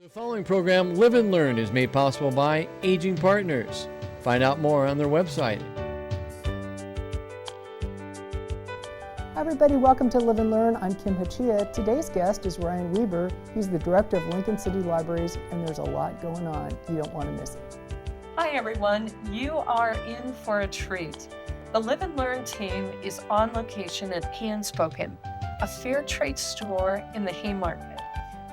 The following program, Live and Learn, is made possible by Aging Partners. Find out more on their website. Hi everybody, welcome to Live and Learn. I'm Kim Hachia. Today's guest is Ryan Weber. He's the director of Lincoln City Libraries, and there's a lot going on. You don't want to miss it. Hi everyone, you are in for a treat. The Live and Learn team is on location at Handspoken, a fair trade store in the Haymarket.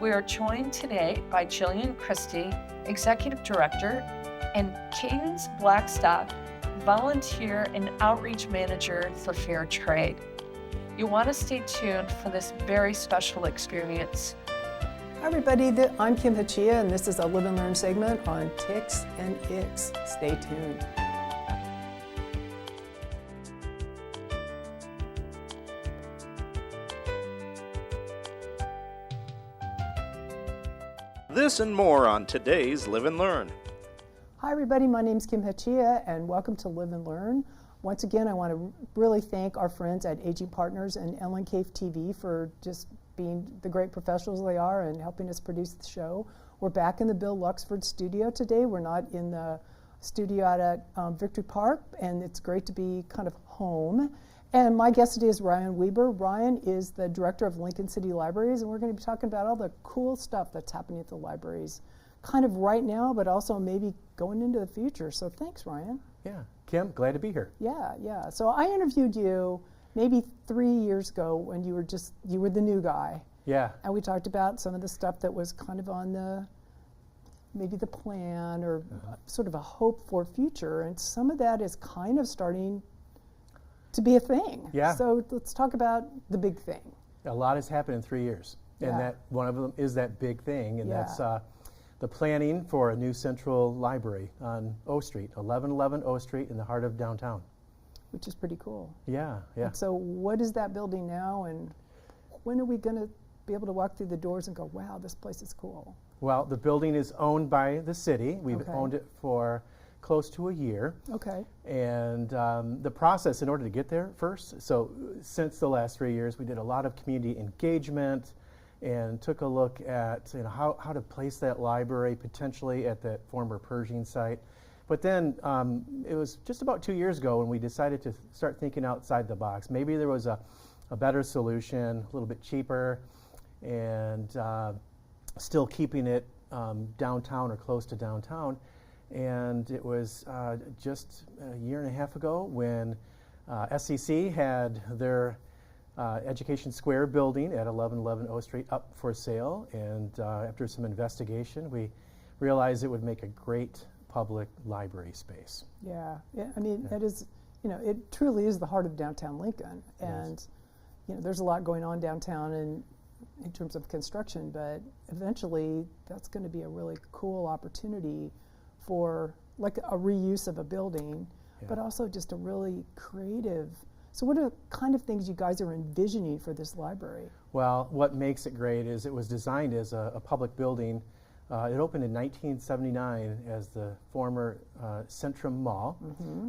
We are joined today by Jillian Christie, Executive Director, and Cadence Blackstock, Volunteer and Outreach Manager for Fair Trade. You want to stay tuned for this very special experience. Hi everybody, I'm Kim Hachia, and this is a Live and Learn segment on Ticks and Icks. Stay tuned. This and more on today's Live and Learn. Hi everybody, my name's Kim Hachia, and welcome to Live and Learn. Once again, I want to really thank our friends at Aging Partners and Ellen Cave TV for just being the great professionals they are and helping us produce the show. We're back in the Bill Luxford studio today. We're not in the studio out at Victory Park, and it's great to be kind of home. And my guest today is Ryan Weber. Ryan is the director of Lincoln City Libraries, and we're going to be talking about all the cool stuff that's happening at the libraries, kind of right now, but also maybe going into the future. So thanks, Ryan. Yeah, Kim, glad to be here. Yeah. So I interviewed you maybe 3 years ago when you were the new guy. Yeah. And we talked about some of the stuff that was kind of on maybe the plan or sort of a hope for future. And some of that is kind of starting to be a thing. Yeah. So let's talk about the big thing. A lot has happened in 3 years. Yeah. And that one of them is that big thing, and Yeah. that's the planning for a new central library on O Street, 1111 O Street in the heart of downtown. Which is pretty cool. Yeah. And so what is that building now, and when are we going to be able to walk through the doors and go, wow, this place is cool? Well, the building is owned by the city. We've Okay. owned it for close to a year. Okay. And the process in order to get there first, so since the last 3 years, we did a lot of community engagement and took a look at how to place that library potentially at that former Pershing site. But then it was just about 2 years ago when we decided to start thinking outside the box. Maybe there was a better solution, a little bit cheaper, and still keeping it downtown or close to downtown. And it was just a year and a half ago when SCC had their Education Square building at 1111 O Street up for sale, and after some investigation, we realized it would make a great public library space. Yeah. I mean, it is, it truly is the heart of downtown Lincoln. And, there's a lot going on downtown in terms of construction, but eventually that's going to be a really cool opportunity for like a reuse of a building, but also just a really creative. So what are the kind of things you guys are envisioning for this library? Well, what makes it great is it was designed as a public building. It opened in 1979 as the former Centrum Mall.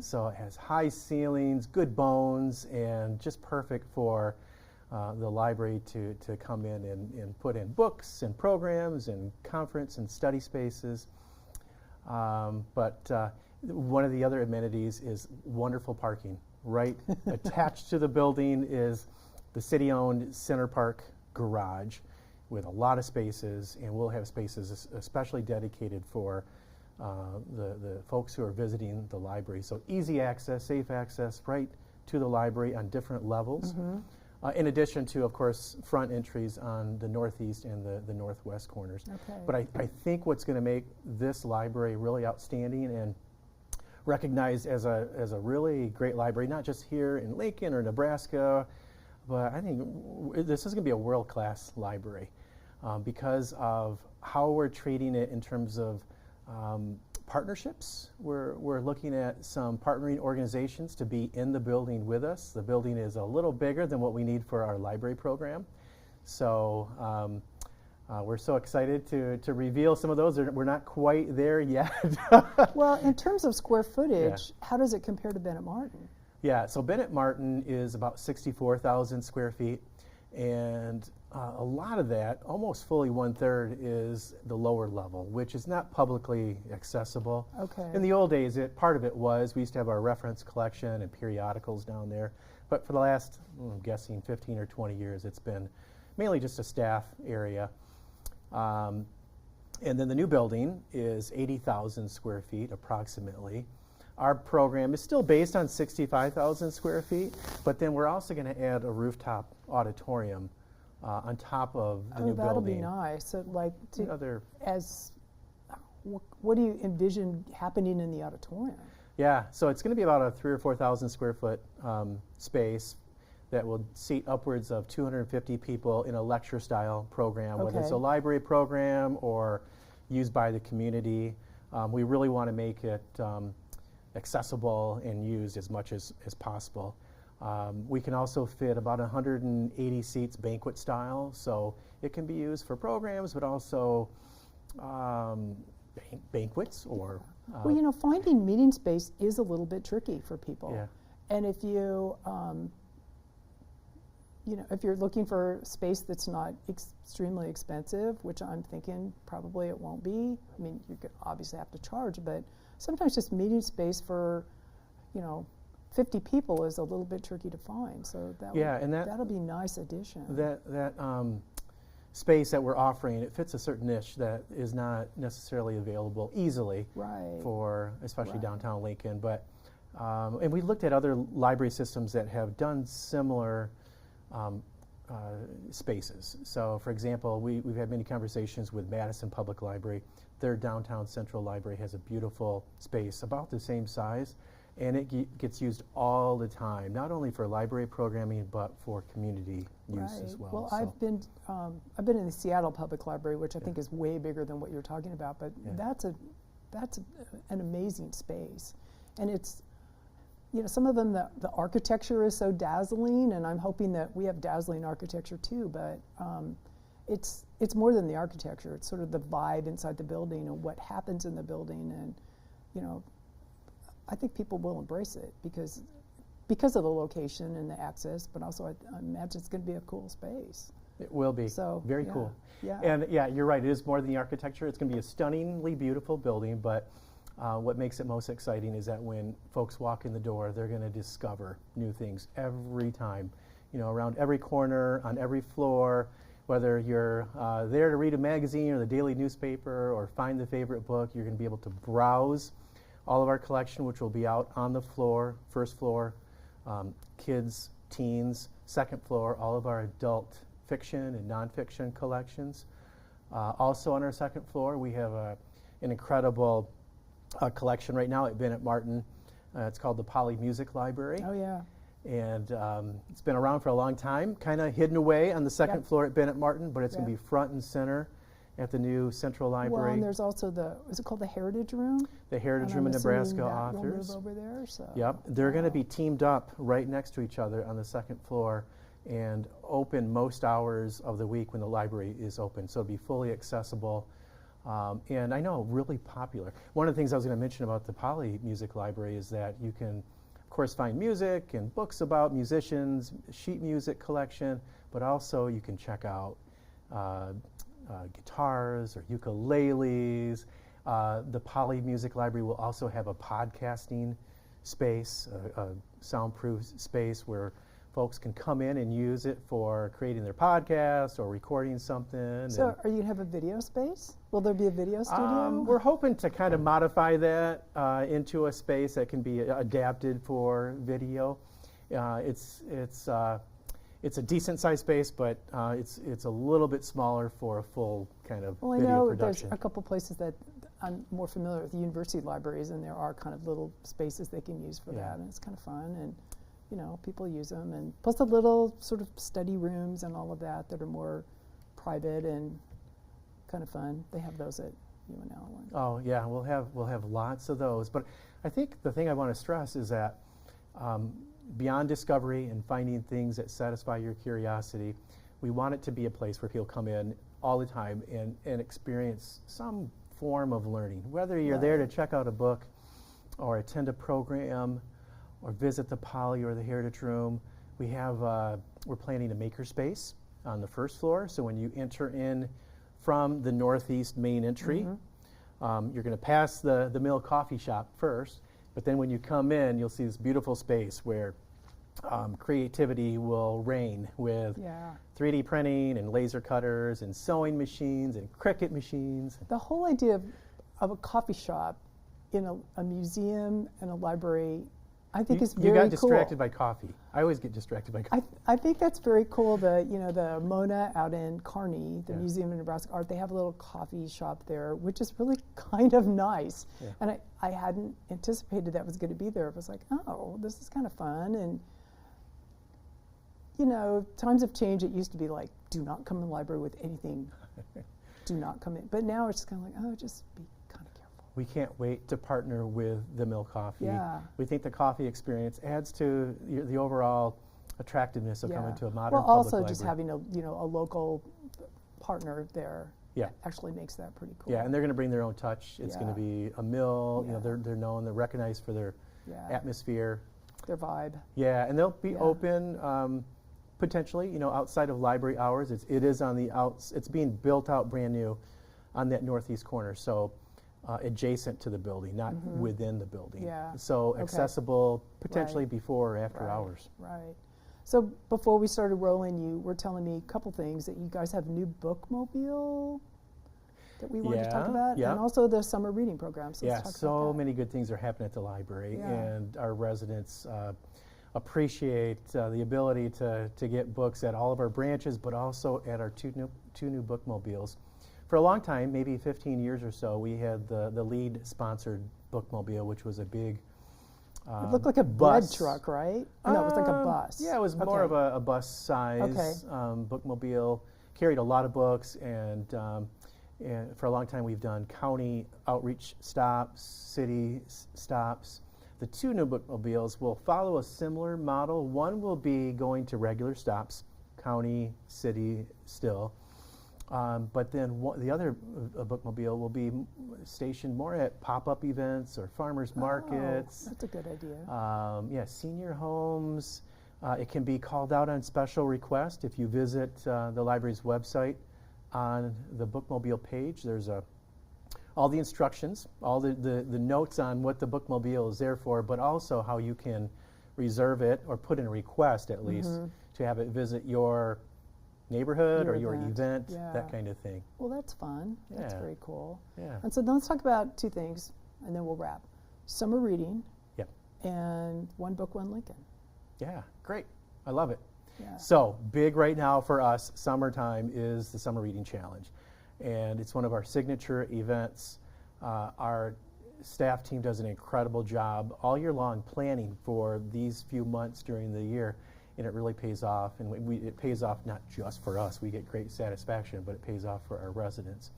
So it has high ceilings, good bones, and just perfect for the library to come in and put in books and programs and conference and study spaces. But one of the other amenities is wonderful parking. Right attached to the building is the city-owned Center Park garage with a lot of spaces, and we'll have spaces especially dedicated for the folks who are visiting the library. So easy access, safe access right to the library on different levels. In addition to, of course, front entries on the northeast and the northwest corners. Okay. But I think what's going to make this library really outstanding and recognized as a really great library, not just here in Lincoln or Nebraska, but I think this is going to be a world-class library because of how we're treating it in terms of partnerships. We're looking at some partnering organizations to be in the building with us. The building is a little bigger than what we need for our library program. So we're so excited to reveal some of those. We're not quite there yet. Well, in terms of square footage, how does it compare to Bennett Martin? Yeah, so Bennett Martin is about 64,000 square feet, and a lot of that, almost fully 1/3, is the lower level, which is not publicly accessible. Okay. In the old days, part of it was we used to have our reference collection and periodicals down there. But for the last, I'm guessing, 15 or 20 years, it's been mainly just a staff area. And then the new building is 80,000 square feet approximately. Our program is still based on 65,000 square feet, but then we're also going to add a rooftop auditorium on top of the new that'll building. be nice. So, like, Other, what do you envision happening in the auditorium? yeah, so it's going to be about a 3,000 or 4,000 square foot space that will seat upwards of 250 people in a lecture style program, whether it's a Okay. library program or used by the community. We really want to make it accessible and used as much as possible. We can also fit about 180 seats banquet style, so it can be used for programs, but also banquets or Well, you know, finding meeting space is a little bit tricky for people. yeah. And if you, you know, if you're looking for space that's not extremely expensive, which I'm thinking probably it won't be. I mean, you could obviously have to charge, but sometimes just meeting space for, you know, 50 people is a little bit tricky to find. So Yeah, and that'll be a nice addition. That space that we're offering, it fits a certain niche that is not necessarily available easily Right. for especially Right. downtown Lincoln. But and we looked at other library systems that have done similar spaces. So, for example, we've had many conversations with Madison Public Library. Their downtown central library has a beautiful space about the same size, and it gets used all the time, not only for library programming but for community use as well. Well, So, I've been in the Seattle Public Library, which I think is way bigger than what you're talking about. But Yeah. that's an amazing space, and it's, you know, some of them the architecture is so dazzling, and I'm hoping that we have dazzling architecture too. But it's more than the architecture. It's sort of the vibe inside the building and what happens in the building, and you know, I think people will embrace it because of the location and the access, but also I imagine it's going to be a cool space. it will be So very yeah, cool. Yeah. And yeah, you're right. It is more than the architecture. It's going to be a stunningly beautiful building, but what makes it most exciting is that when folks walk in the door, they're going to discover new things every time. You know, around every corner, on every floor, whether you're there to read a magazine or the daily newspaper or find the favorite book, you're going to be able to browse all of our collection, which will be out on the floor, first floor, kids, teens, second floor, all of our adult fiction and nonfiction collections. Also on our second floor, we have an incredible collection right now at Bennett Martin. It's called the Poly Music Library. Oh yeah. And it's been around for a long time, kind of hidden away on the second Yep. floor at Bennett Martin, but it's going Yep. to be front and center at the new Central Well, Library. and there's also is it called the Heritage Room? The Heritage And Room I'm of assuming Nebraska that will move authors. over there. So Yep, they're going to yeah. be teamed up right next to each other on the second floor and open most hours of the week when the library is open. So it'll be fully accessible. And I know really popular. One of the things I was going to mention about the Poly Music Library is that you can, of course, find music and books about musicians, sheet music collection, but also you can check out guitars or ukuleles. The Poly Music Library will also have a podcasting space, a soundproof space where folks can come in and use it for creating their podcast or recording something. So are you gonna have a video space? Will there be a video studio? We're hoping to kind of modify that into a space that can be adapted for video. It's a decent sized space, but it's a little bit smaller for a full kind of Well, I video know production. there's a couple places that I'm more familiar with, university libraries, and there are kind of little spaces they can use for Yeah. that, and it's kind of fun, and you know, people use them, and plus the little sort of study rooms and all of that are more private and kind of fun. They have those at UNL. Oh yeah, we'll have lots of those. But I think the thing I want to stress is that beyond discovery and finding things that satisfy your curiosity, we want it to be a place where people come in all the time and experience some form of learning. Whether you're there to check out a book or attend a program or visit the Poly or the Heritage Room, we're planning a makerspace on the first floor. So when you enter in from the northeast main entry, you're going to pass the Mill Coffee Shop first, but then when you come in, you'll see this beautiful space where creativity will reign with 3D printing and laser cutters and sewing machines and Cricut machines. The whole idea of a coffee shop in a museum and a library, I think is very cool. You got distracted by coffee. I always get distracted by coffee. I think that's very cool. The Mona out in Kearney, the Museum of Nebraska Art, they have a little coffee shop there, which is really kind of nice. Yeah. And I hadn't anticipated that was going to be there. It was like, oh, this is kind of fun. And times have changed. It used to be like, do not come in the library with anything. Do not come in. But now it's kind of like, oh, just be kind of careful. We can't wait to partner with the Mill Coffee. Yeah. We think the coffee experience adds to the overall attractiveness of coming to a modern public also library. just having a local partner there actually makes that pretty cool. Yeah, and they're going to bring their own touch. It's going to be a mill. They're known, they're recognized for their atmosphere, their vibe. Yeah, and they'll be open potentially, outside of library hours. It is on the outs. It's being built out brand new on that northeast corner, so adjacent to the building, not within the building. Yeah. So accessible potentially before or after hours. Right. So before we started rolling, you were telling me a couple things, that you guys have a new bookmobile that we wanted to talk about, and also the summer reading program. So let's talk so about that. many good things are happening at the library, and our residents appreciate the ability to get books at all of our branches, but also at our two new bookmobiles. For a long time, maybe 15 years or so, we had the lead sponsored bookmobile, which was a big it looked like a bread truck, right? No, it was like a bus. Yeah, it was more of a bus size bookmobile. Carried a lot of books, and for a long time we've done county outreach stops, city stops. The two new bookmobiles will follow a similar model. One will be going to regular stops, county, city still. But then the other bookmobile will be stationed more at pop-up events or farmers markets. That's a good idea. Senior homes. It can be called out on special request. If you visit the library's website, on the bookmobile page, there's all the instructions, all the notes on what the bookmobile is there for, but also how you can reserve it or put in a request at least to have it visit your neighborhood or your event, that kind of thing. Well, that's fun. That's very cool. Yeah. And so then let's talk about two things, and then we'll wrap. Summer reading. Yep. And One Book, One Lincoln. Yeah, great. I love it. Yeah. So big right now for us, summertime, is the Summer Reading Challenge. And it's one of our signature events. Our staff team does an incredible job all year long planning for these few months during the year. And it really pays off, and it pays off not just for us. We get great satisfaction, but it pays off for our residents.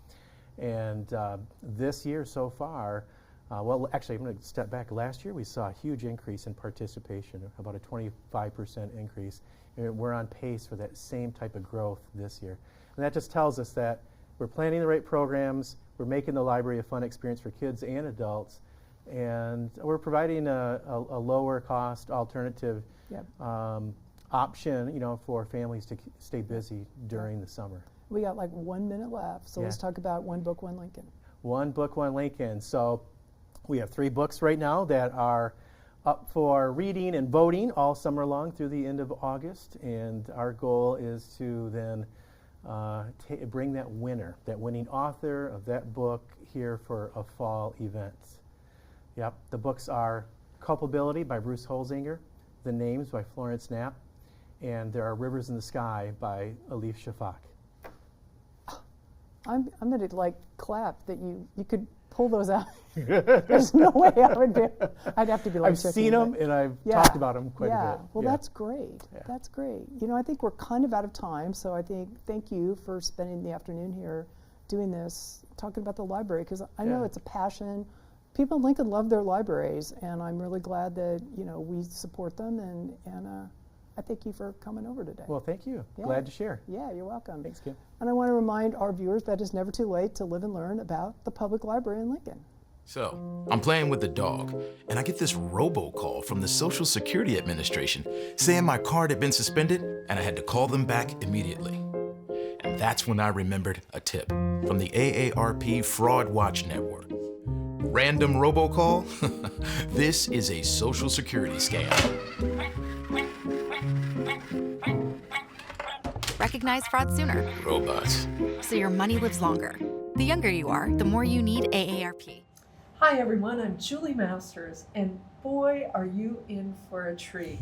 And this year so far, actually, I'm going to step back. Last year we saw a huge increase in participation, about a 25% increase. And we're on pace for that same type of growth this year. And that just tells us that we're planning the right programs, we're making the library a fun experience for kids and adults, and we're providing a lower cost alternative option, for families to stay busy during the summer. We got like 1 minute left, so let's talk about One Book, One Lincoln. One Book, One Lincoln. So we have 3 books right now that are up for reading and voting all summer long through the end of August, and our goal is to then bring that winning author of that book here for a fall event. Yep, the books are Culpability by Bruce Holzinger, The Names by Florence Knapp, and There Are Rivers in the Sky by Elif Shafak. I'm going to clap that you could pull those out. There's no way I would be. I'd have to be I've seen them and I've talked about them quite a bit. Well, that's great. Yeah. That's great. I think we're kind of out of time, so I think thank you for spending the afternoon here doing this, talking about the library, because I know it's a passion. People in Lincoln love their libraries, and I'm really glad that we support them, and I thank you for coming over today. Well, thank you. Glad to share. Yeah, you're welcome. Thanks, Kim. And I want to remind our viewers that it's never too late to live and learn about the public library in Lincoln. So, I'm playing with the dog, and I get this robocall from the Social Security Administration saying my card had been suspended and I had to call them back immediately. And that's when I remembered a tip from the AARP Fraud Watch Network. Random robocall? This is a Social Security scam. Recognize fraud sooner, Robots. so your money lives longer. The younger you are, the more you need AARP. Hi everyone, I'm Julie Masters, and boy are you in for a treat.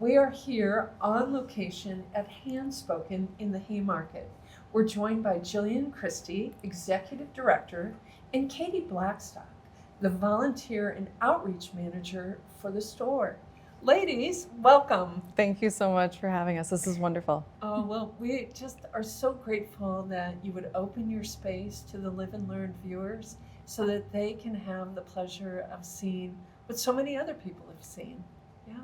We are here on location at Handspoken in the Haymarket. We're joined by Jillian Christie, Executive Director, and Katie Blackstock, the Volunteer and Outreach Manager for the store. Ladies, welcome. Thank you so much for having us. This is wonderful. Oh, well, we just are so grateful that you would open your space to the Live and Learn viewers so that they can have the pleasure of seeing what so many other people have seen. Yeah.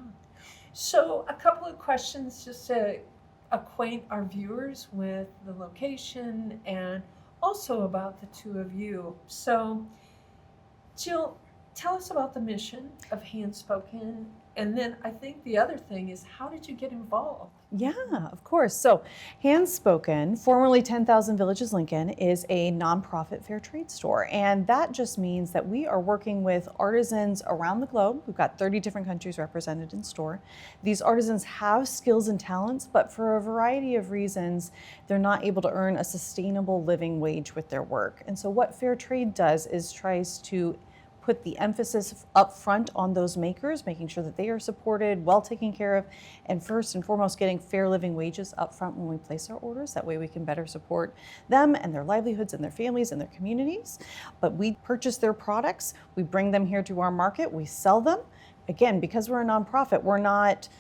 So a couple of questions just to acquaint our viewers with the location and also about the two of you. So, Jill, tell us about the mission of Handspoken. And then I think the other thing is, how did you get involved? Yeah, of course. So, Handspoken, formerly 10,000 Villages Lincoln, is a nonprofit fair trade store. And that just means that we are working with artisans around the globe. We've got 30 different countries represented in store. These artisans have skills and talents, but for a variety of reasons, they're not able to earn a sustainable living wage with their work. And so what fair trade does is tries to put the emphasis up front on those makers, making sure that they are supported, well taken care of, and first and foremost, getting fair living wages up front when we place our orders. That way we can better support them and their livelihoods and their families and their communities. But we purchase their products, we bring them here to our market, we sell them. Again, because we're a nonprofit, we're not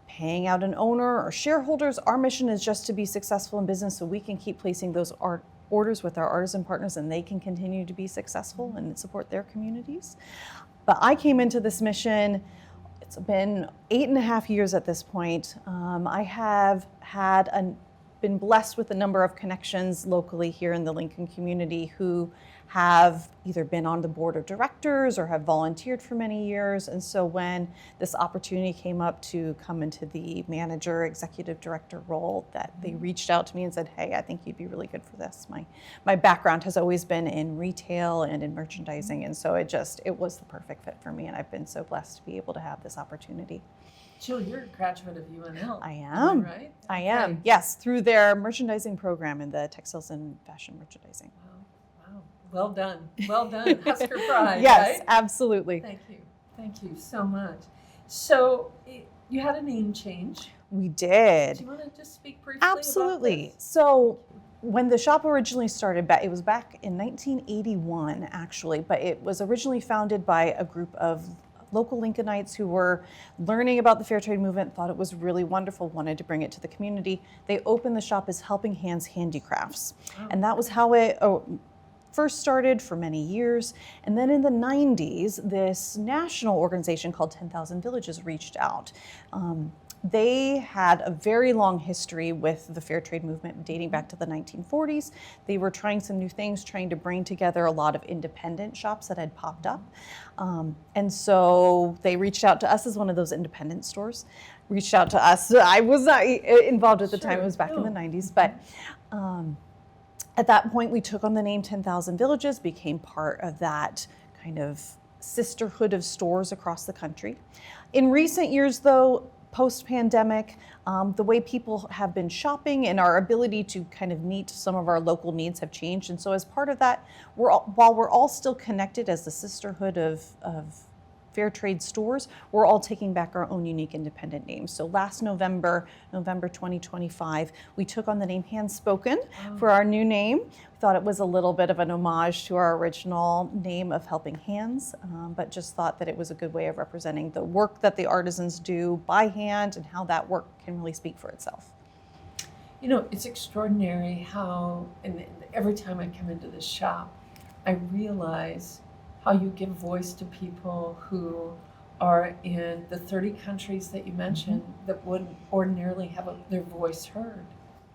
paying out an owner or shareholders. Our mission is just to be successful in business so we can keep placing those orders with our artisan partners and they can continue to be successful and support their communities. But I came into this mission, it's been 8.5 years at this point. I have been blessed with a number of connections locally here in the Lincoln community who have either been on the board of directors or have volunteered for many years. And so when this opportunity came up to come into the manager, executive director role, that they reached out to me and said, hey, I think you'd be really good for this. My background has always been in retail and in merchandising. And so it was the perfect fit for me. And I've been so blessed to be able to have this opportunity. Jill, you're a graduate of UNL. I am. Right? I am, Okay. yes, through their merchandising program in the textiles and fashion merchandising. Wow. Well done. Well done. Husker pride, Yes, right? absolutely. Thank you. Thank you so much. So you had a name change. We did. Do you want to just speak briefly Absolutely. about this? So when the shop originally started, it was back in 1981, actually, but it was originally founded by a group of local Lincolnites who were learning about the fair trade movement, thought it was really wonderful, wanted to bring it to the community. They opened the shop as Helping Hands Handicrafts. And that was how it first started for many years. And then in the 90s, this national organization called 10,000 Villages reached out. They had a very long history with the fair trade movement dating back to the 1940s. They were trying some new things, trying to bring together a lot of independent shops that had popped up. And so they reached out to us as one of those independent stores, reached out to us. I was not involved at the time, it was back in the 90s, but at that point we took on the name 10,000 Villages, became part of that kind of sisterhood of stores across the country. In recent years though, post-pandemic, the way people have been shopping and our ability to kind of meet some of our local needs have changed. And so as part of that, while we're all still connected as the sisterhood of fair trade stores, we're all taking back our own unique independent names. So last November 2025, we took on the name Handspoken for our new name. We thought it was a little bit of an homage to our original name of Helping Hands, but just thought that it was a good way of representing the work that the artisans do by hand and how that work can really speak for itself. You know, it's extraordinary how, and every time I come into this shop, I realize how you give voice to people who are in the 30 countries that you mentioned that wouldn't ordinarily have their voice heard.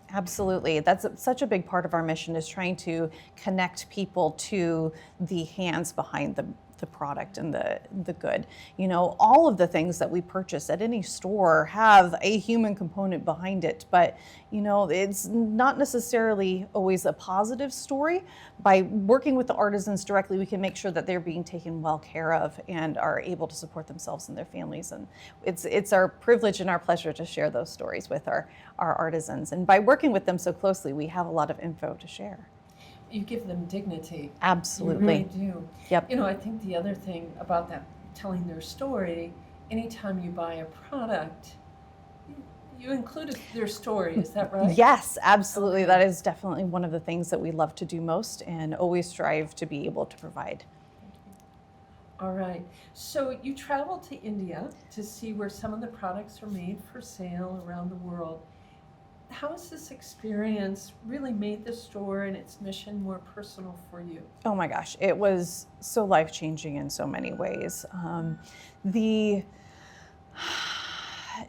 Absolutely. That's such a big part of our mission, is trying to connect people to the hands behind the product and the good. You know, all of the things that we purchase at any store have a human component behind it, but you know, it's not necessarily always a positive story. By working with the artisans directly, we can make sure that they're being taken well care of and are able to support themselves and their families. And it's our privilege and our pleasure to share those stories with our artisans. And by working with them so closely, we have a lot of info to share. You give them dignity. Absolutely. You really do. Yep. You know, I think the other thing about that, telling their story, anytime you buy a product, you include their story, is that right? Yes, absolutely. That is definitely one of the things that we love to do most and always strive to be able to provide. All right. So you traveled to India to see where some of the products are made for sale around the world. How has this experience really made the store and its mission more personal for you? Oh my gosh, it was so life-changing in so many ways.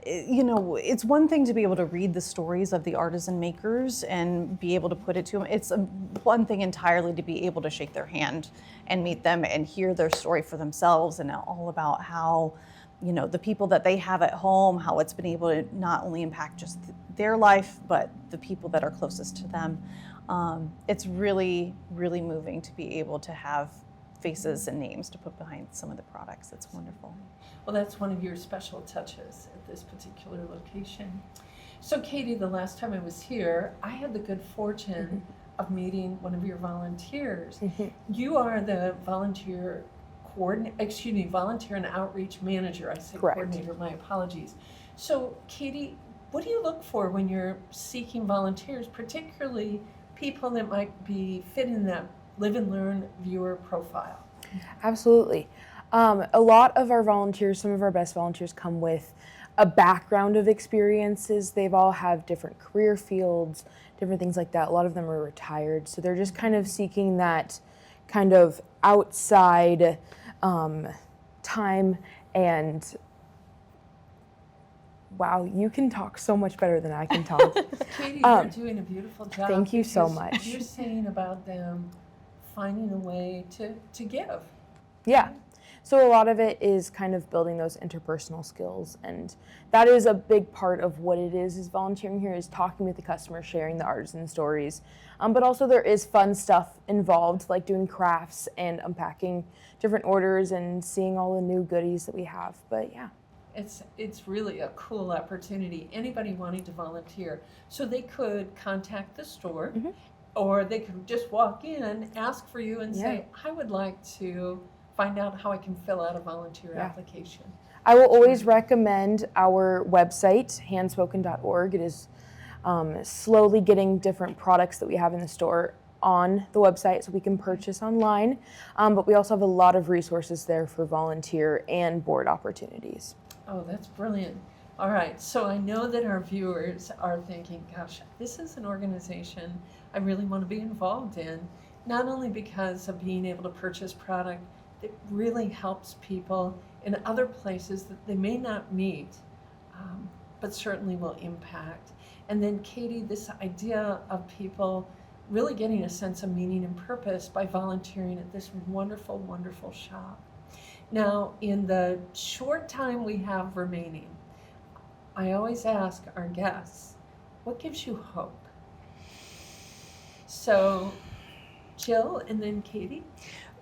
You know, it's one thing to be able to read the stories of the artisan makers and be able to put it to them. It's one thing entirely to be able to shake their hand and meet them and hear their story for themselves, and all about how, you know, the people that they have at home, how it's been able to not only impact just their life, but the people that are closest to them. It's really, really moving to be able to have faces and names to put behind some of the products. It's wonderful. Well, that's one of your special touches at this particular location. So Katie, the last time I was here, I had the good fortune of meeting one of your volunteers. You are the volunteer and outreach manager. I said Correct. coordinator, my apologies. So Katie, what do you look for when you're seeking volunteers, particularly people that might be fit in that Live and Learn viewer profile? Absolutely. A lot of our volunteers, some of our best volunteers, come with a background of experiences. They've all have different career fields, different things like that. A lot of them are retired, so they're just kind of seeking that kind of outside time. And wow, you can talk so much better than I can talk. Katie, you're doing a beautiful job. Thank you so because much. You're saying about them finding a way to give. Yeah. So a lot of it is kind of building those interpersonal skills, and that is a big part of what it is volunteering here, is talking with the customer, sharing the artisan stories. But also there is fun stuff involved, like doing crafts and unpacking different orders and seeing all the new goodies that we have. But yeah. It's really a cool opportunity. Anybody wanting to volunteer, so they could contact the store, or they could just walk in, ask for you, and say, I would like to find out how I can fill out a volunteer application. I will always recommend our website, handspoken.org. It is slowly getting different products that we have in the store on the website so we can purchase online. But we also have a lot of resources there for volunteer and board opportunities. Oh, that's brilliant. All right, so I know that our viewers are thinking, gosh, this is an organization I really want to be involved in, not only because of being able to purchase product that really helps people in other places that they may not meet, but certainly will impact. And then Katie, this idea of people really getting a sense of meaning and purpose by volunteering at this wonderful, wonderful shop. Now, in the short time we have remaining, I always ask our guests, what gives you hope? So, Jill and then Katie.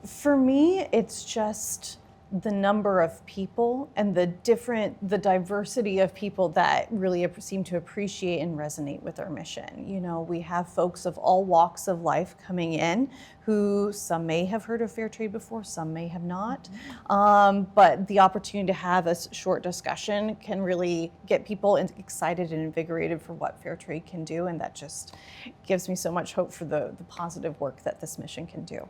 For me, it's just the number of people and the diversity of people that really seem to appreciate and resonate with our mission. You know, we have folks of all walks of life coming in who some may have heard of fair trade before, some may have not. But the opportunity to have a short discussion can really get people excited and invigorated for what fair trade can do, and that just gives me so much hope for the positive work that this mission can do.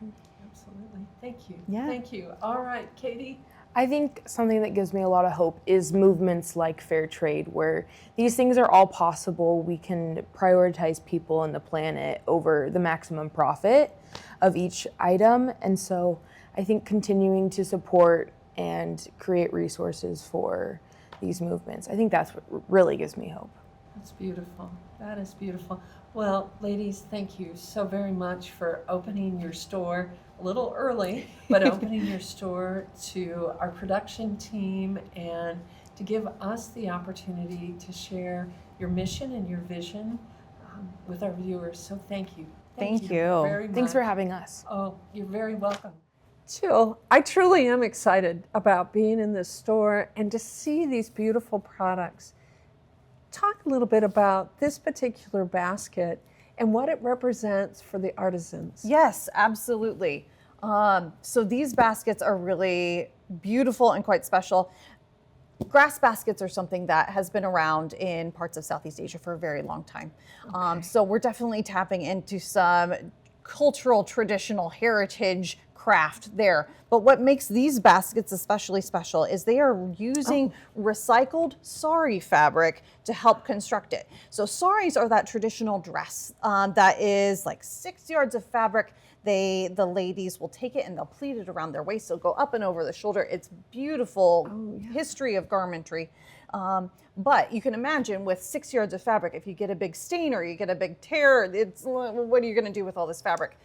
Absolutely. Thank you. Yeah. Thank you. All right, Katie. I think something that gives me a lot of hope is movements like fair trade, where these things are all possible. We can prioritize people and the planet over the maximum profit of each item. And so I think continuing to support and create resources for these movements, I think that's what really gives me hope. That's beautiful. That is beautiful. Well, ladies, thank you so very much for opening your store a little early, but opening your store to our production team and to give us the opportunity to share your mission and your vision with our viewers. So thank you. Thank you. Very Thanks for much. having us. Oh, you're very welcome. Jill, I truly am excited about being in this store and to see these beautiful products. Talk a little bit about this particular basket and what it represents for the artisans. Yes, absolutely. So these baskets are really beautiful and quite special. Grass baskets are something that has been around in parts of Southeast Asia for a very long time. So we're definitely tapping into some cultural, traditional heritage craft there. But what makes these baskets especially special is they are using recycled sari fabric to help construct it. So saris are that traditional dress that is like 6 yards of fabric. The ladies will take it and they'll pleat it around their waist. So go up and over the shoulder. It's beautiful history of garmentry. But you can imagine with 6 yards of fabric, if you get a big stain or you get a big tear, what are you going to do with all this fabric?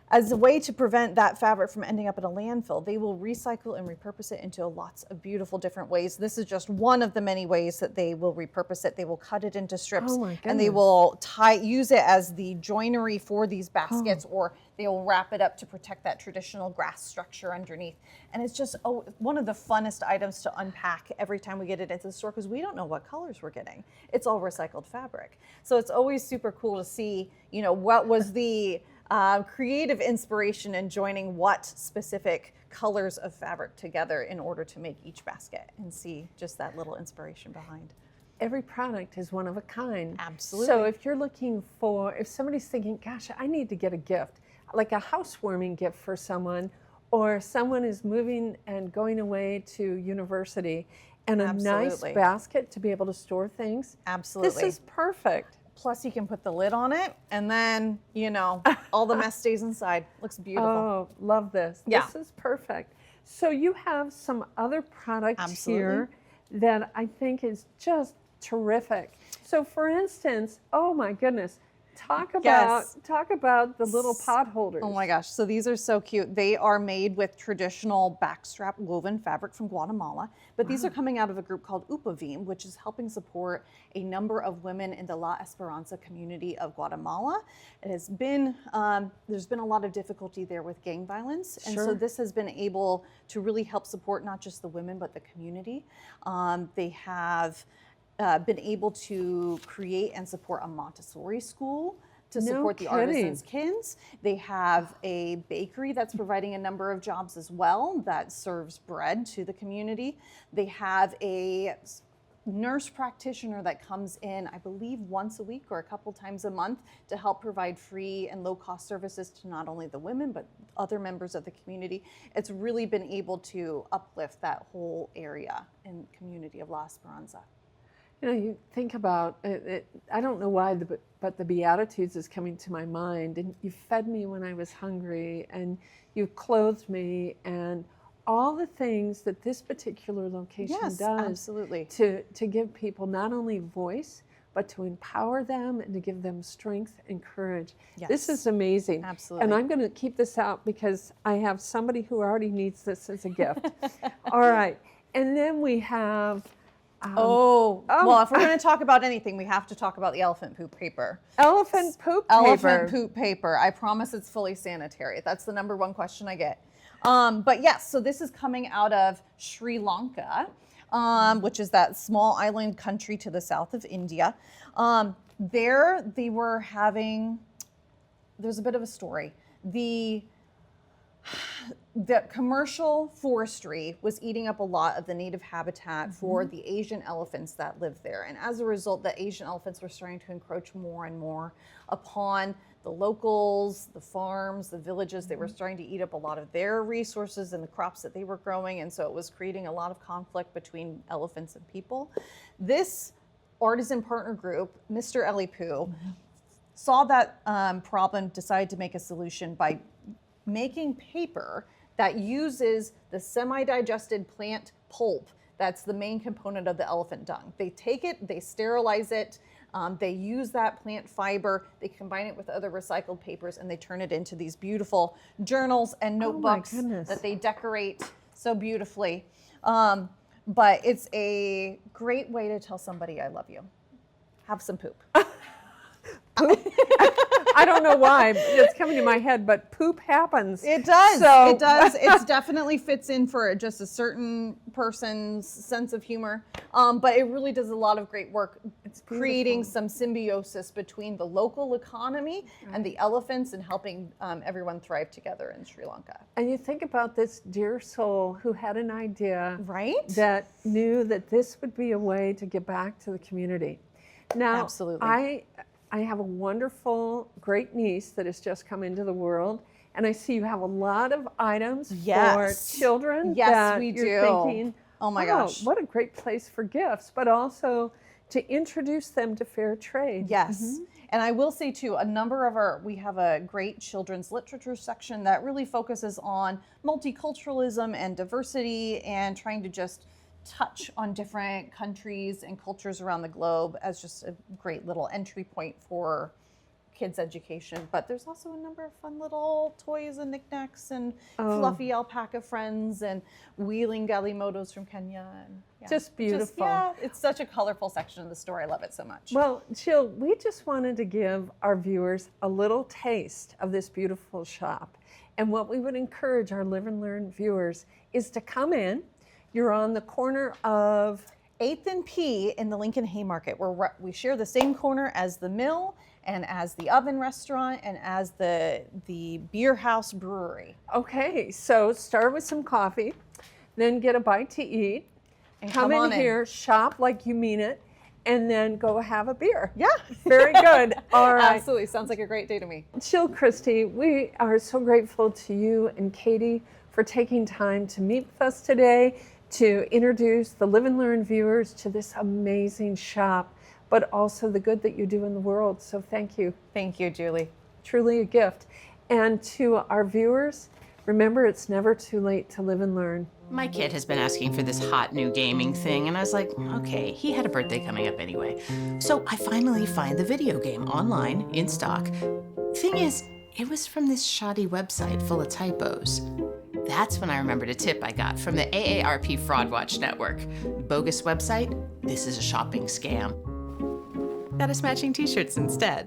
As a way to prevent that fabric from ending up in a landfill, they will recycle and repurpose it into lots of beautiful different ways. This is just one of the many ways that they will repurpose it. They will cut it into strips and they will use it as the joinery for these baskets, or they will wrap it up to protect that traditional grass structure underneath. And it's just one of the funnest items to unpack every time we get it into the store, because we don't know what colors we're getting. It's all recycled fabric. So it's always super cool to see, what was the creative inspiration in joining what specific colors of fabric together in order to make each basket, and see just that little inspiration behind. Every product is one of a kind. Absolutely. So if if somebody's thinking, gosh, I need to get a gift, like a housewarming gift for someone, or someone is moving and going away to university, and a nice basket to be able to store things. Absolutely. This is perfect. Plus you can put the lid on it, and then, all the mess stays inside. Looks beautiful. Oh, love this. Yeah. This is perfect. So you have some other products here that I think is just terrific. So for instance, oh my goodness, talk about the little pot holders. Oh my gosh, so these are so cute. They are made with traditional backstrap woven fabric from Guatemala, but these are coming out of a group called Upavim, which is helping support a number of women in the La Esperanza community of Guatemala. It has been, there's been a lot of difficulty there with gang violence, and so this has been able to really help support not just the women, but the community. They have been able to create and support a Montessori school to support the artisans' kids. They have a bakery that's providing a number of jobs as well that serves bread to the community. They have a nurse practitioner that comes in, I believe, once a week or a couple times a month to help provide free and low-cost services to not only the women, but other members of the community. It's really been able to uplift that whole area and community of La Esperanza. You think about it, I don't know why, but the Beatitudes is coming to my mind. And you fed me when I was hungry, and you clothed me, and all the things that this particular location does absolutely. To give people not only voice, but to empower them and to give them strength and courage. Yes. This is amazing. Absolutely. And I'm going to keep this out because I have somebody who already needs this as a gift. All right. And then we have... well, if we're going to talk about anything, we have to talk about the elephant poop paper. Elephant poop paper. Elephant poop paper. I promise it's fully sanitary. That's the number one question I get. But yes, so this is coming out of Sri Lanka, which is that small island country to the south of India. There they were having, there's a bit of a story. The commercial forestry was eating up a lot of the native habitat for the Asian elephants that live there. And as a result, the Asian elephants were starting to encroach more and more upon the locals, the farms, the villages. They were starting to eat up a lot of their resources and the crops that they were growing. And so it was creating a lot of conflict between elephants and people. This artisan partner group, Mr. Elipu, saw that problem, decided to make a solution by making paper that uses the semi-digested plant pulp that's the main component of the elephant dung. They take it, they sterilize it, They use that plant fiber, they combine it with other recycled papers, and they turn it into these beautiful journals and notebooks that they decorate so beautifully. But it's a great way to tell somebody I love you. Have some poop. I don't know why it's coming to my head, but poop happens. It does. So. It does. It definitely fits in for just a certain person's sense of humor. But it really does a lot of great work. It's creating some symbiosis between the local economy and the elephants and helping everyone thrive together in Sri Lanka. And you think about this dear soul who had an idea, right? That knew that this would be a way to give back to the community. Now, absolutely. I have a wonderful, great niece that has just come into the world, and I see you have a lot of items for children. Yes, that we you're do. Thinking, oh my gosh, what a great place for gifts, but also to introduce them to fair trade. Yes. And I will say too, we have a great children's literature section that really focuses on multiculturalism and diversity and trying to just touch on different countries and cultures around the globe as just a great little entry point for kids' education. But there's also a number of fun little toys and knickknacks and fluffy alpaca friends and wheeling galimotos from Kenya. And just beautiful. It's such a colorful section of the store. I love it so much. Well, Jill, we just wanted to give our viewers a little taste of this beautiful shop. And what we would encourage our Live and Learn viewers is to come in. You're on the corner of 8th and P in the Lincoln Haymarket. We share the same corner as the Mill and as the Oven Restaurant and as the Beer House Brewery. Okay, so start with some coffee, then get a bite to eat, and come in here, shop like you mean it, and then go have a beer. Yeah. Very good. All right. Absolutely. Sounds like a great day to me. Jill Christie, we are so grateful to you and Katie for taking time to meet with us today, to introduce the Live and Learn viewers to this amazing shop, but also the good that you do in the world. So thank you. Thank you, Julie. Truly a gift. And to our viewers, remember, it's never too late to live and learn. My kid has been asking for this hot new gaming thing, and I was like, okay, he had a birthday coming up anyway. So I finally find the video game online, in stock. Thing is, it was from this shoddy website full of typos. That's when I remembered a tip I got from the AARP Fraud Watch Network. Bogus website, this is a shopping scam. Got us matching t-shirts instead.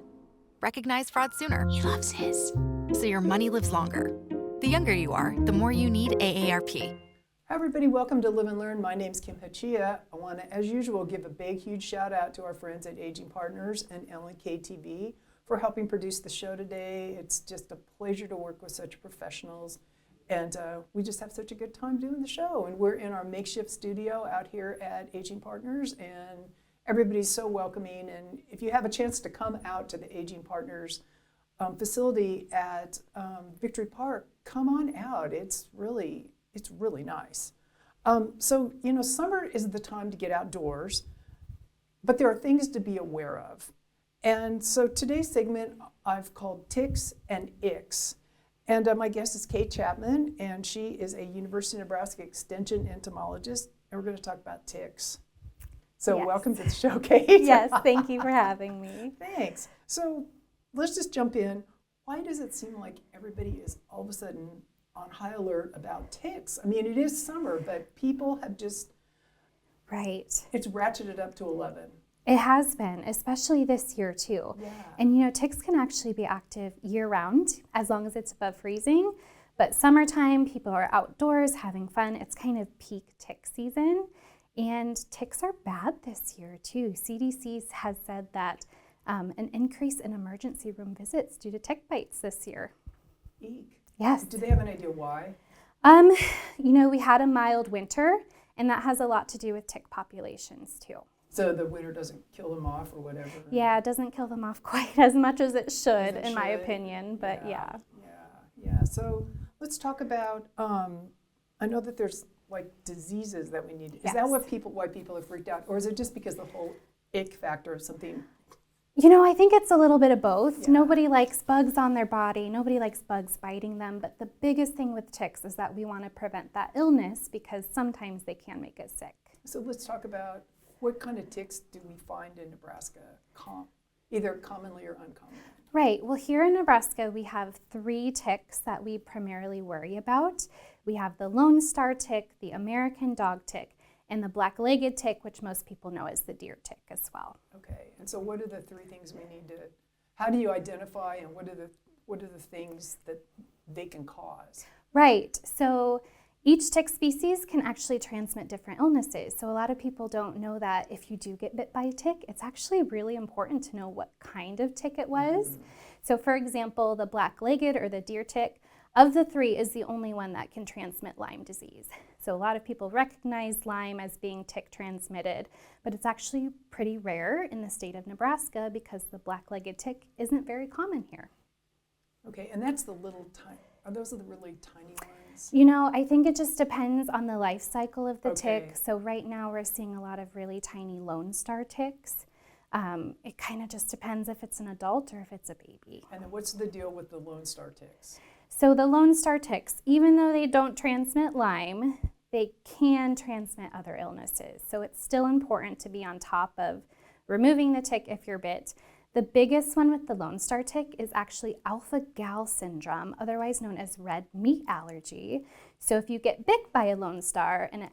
Recognize fraud sooner. He loves his. So your money lives longer. The younger you are, the more you need AARP. Hi everybody, welcome to Live and Learn. My name's Kim Hachia. I want to, as usual, give a big, huge shout out to our friends at Aging Partners and LNK TV for helping produce the show today. It's just a pleasure to work with such professionals. And we just have such a good time doing the show. And we're in our makeshift studio out here at Aging Partners, and everybody's so welcoming. And if you have a chance to come out to the Aging Partners facility at Victory Park, come on out. It's really nice. So, you know, summer is the time to get outdoors, but there are things to be aware of. And so today's segment I've called Ticks and Icks. And my guest is Kate Chapman, and she is a University of Nebraska Extension entomologist, and we're going to talk about ticks. So welcome to the show, Kate. Yes, thank you for having me. Thanks. So let's just jump in. Why does it seem like everybody is all of a sudden on high alert about ticks? I mean, it is summer, but people have just... Right. It's ratcheted up to 11. It has been, especially this year too. Yeah. And you know, ticks can actually be active year-round as long as it's above freezing. But summertime, people are outdoors having fun. It's kind of peak tick season. And ticks are bad this year too. CDC has said that an increase in emergency room visits due to tick bites this year. Eek. Yes. Do they have an idea why? You know, we had a mild winter, and that has a lot to do with tick populations too. So the winter doesn't kill them off or whatever? Yeah, it doesn't kill them off quite as much as it should, in my opinion, but yeah. So let's talk about, I know that there's like diseases that we need. Is that why people are freaked out? Or is it just because the whole ick factor of something? You know, I think it's a little bit of both. Yeah. Nobody likes bugs on their body. Nobody likes bugs biting them. But the biggest thing with ticks is that we want to prevent that illness because sometimes they can make us sick. So let's talk about What kind of ticks do we find in Nebraska, either commonly or uncommonly? Right. Well, here in Nebraska, we have 3 ticks that we primarily worry about. We have the Lone Star tick, the American dog tick, and the black-legged tick, which most people know as the deer tick as well. Okay. And so what are the 3 things we need to, how do you identify, and what are the things that they can cause? Right. So each tick species can actually transmit different illnesses. So a lot of people don't know that if you do get bit by a tick, it's actually really important to know what kind of tick it was. So for example, the black-legged or the deer tick, of the 3 is the only one that can transmit Lyme disease. So a lot of people recognize Lyme as being tick transmitted, but it's actually pretty rare in the state of Nebraska because the black-legged tick isn't very common here. Okay, and that's the little tiny, are those the really tiny ones? You know, I think it just depends on the life cycle of the Okay. tick. So right now we're seeing a lot of really tiny Lone Star ticks. It kind of just depends if it's an adult or if it's a baby. And then what's the deal with the Lone Star ticks? So the Lone Star ticks, even though they don't transmit Lyme, they can transmit other illnesses. So it's still important to be on top of removing the tick if you're bit. The biggest one with the Lone Star tick is actually alpha-gal syndrome, otherwise known as red meat allergy. So if you get bit by a Lone Star and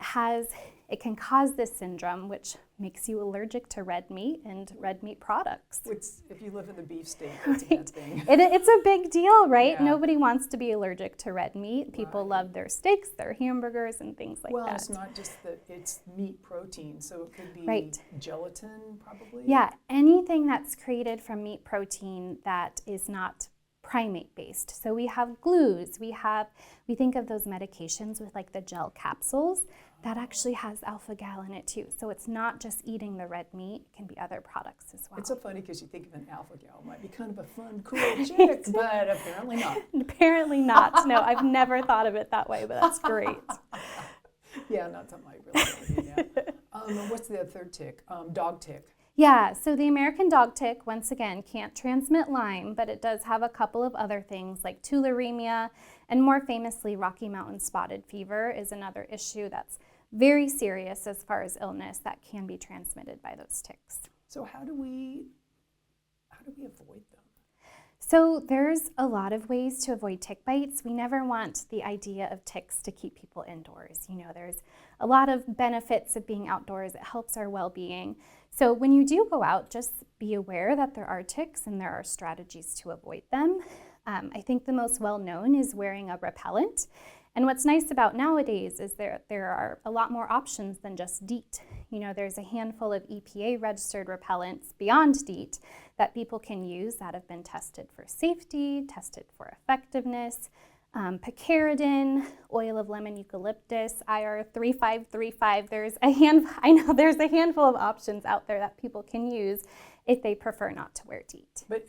it can cause this syndrome, which makes you allergic to red meat and red meat products. Which, if you live in the beef state, that's a bad thing. It's a big deal, right? Yeah. Nobody wants to be allergic to red meat. People love their steaks, their hamburgers, and things like Well, that. it's not just that it's meat protein, so it could be Right. gelatin, probably? Yeah, anything that's created from meat protein that is not primate based. So we have glues, we think of those medications with like the gel capsules, that actually has alpha-gal in it too. So it's not just eating the red meat, it can be other products as well. It's so funny because you think of an alpha-gal, might be kind of a fun, cool chick, but apparently not. Apparently not. No, I've never thought of it that way, but that's great. Yeah, not something I really want to do now. What's the third tick? Dog tick. Yeah, so the American dog tick, once again, can't transmit Lyme, but it does have a couple of other things like tularemia, and more famously, Rocky Mountain spotted fever is another issue that's very serious as far as illness that can be transmitted by those ticks. So how do we avoid them? So there's a lot of ways to avoid tick bites. We never want the idea of ticks to keep people indoors. You know, there's a lot of benefits of being outdoors. It helps our well-being. So when you do go out, just be aware that there are ticks and there are strategies to avoid them. I think the most well-known is wearing a repellent. And what's nice about nowadays is there are a lot more options than just DEET. You know, there's a handful of EPA-registered repellents beyond DEET that people can use that have been tested for safety, tested for effectiveness. Picaridin, oil of lemon eucalyptus, IR3535. I know there's a handful of options out there that people can use if they prefer not to wear DEET. But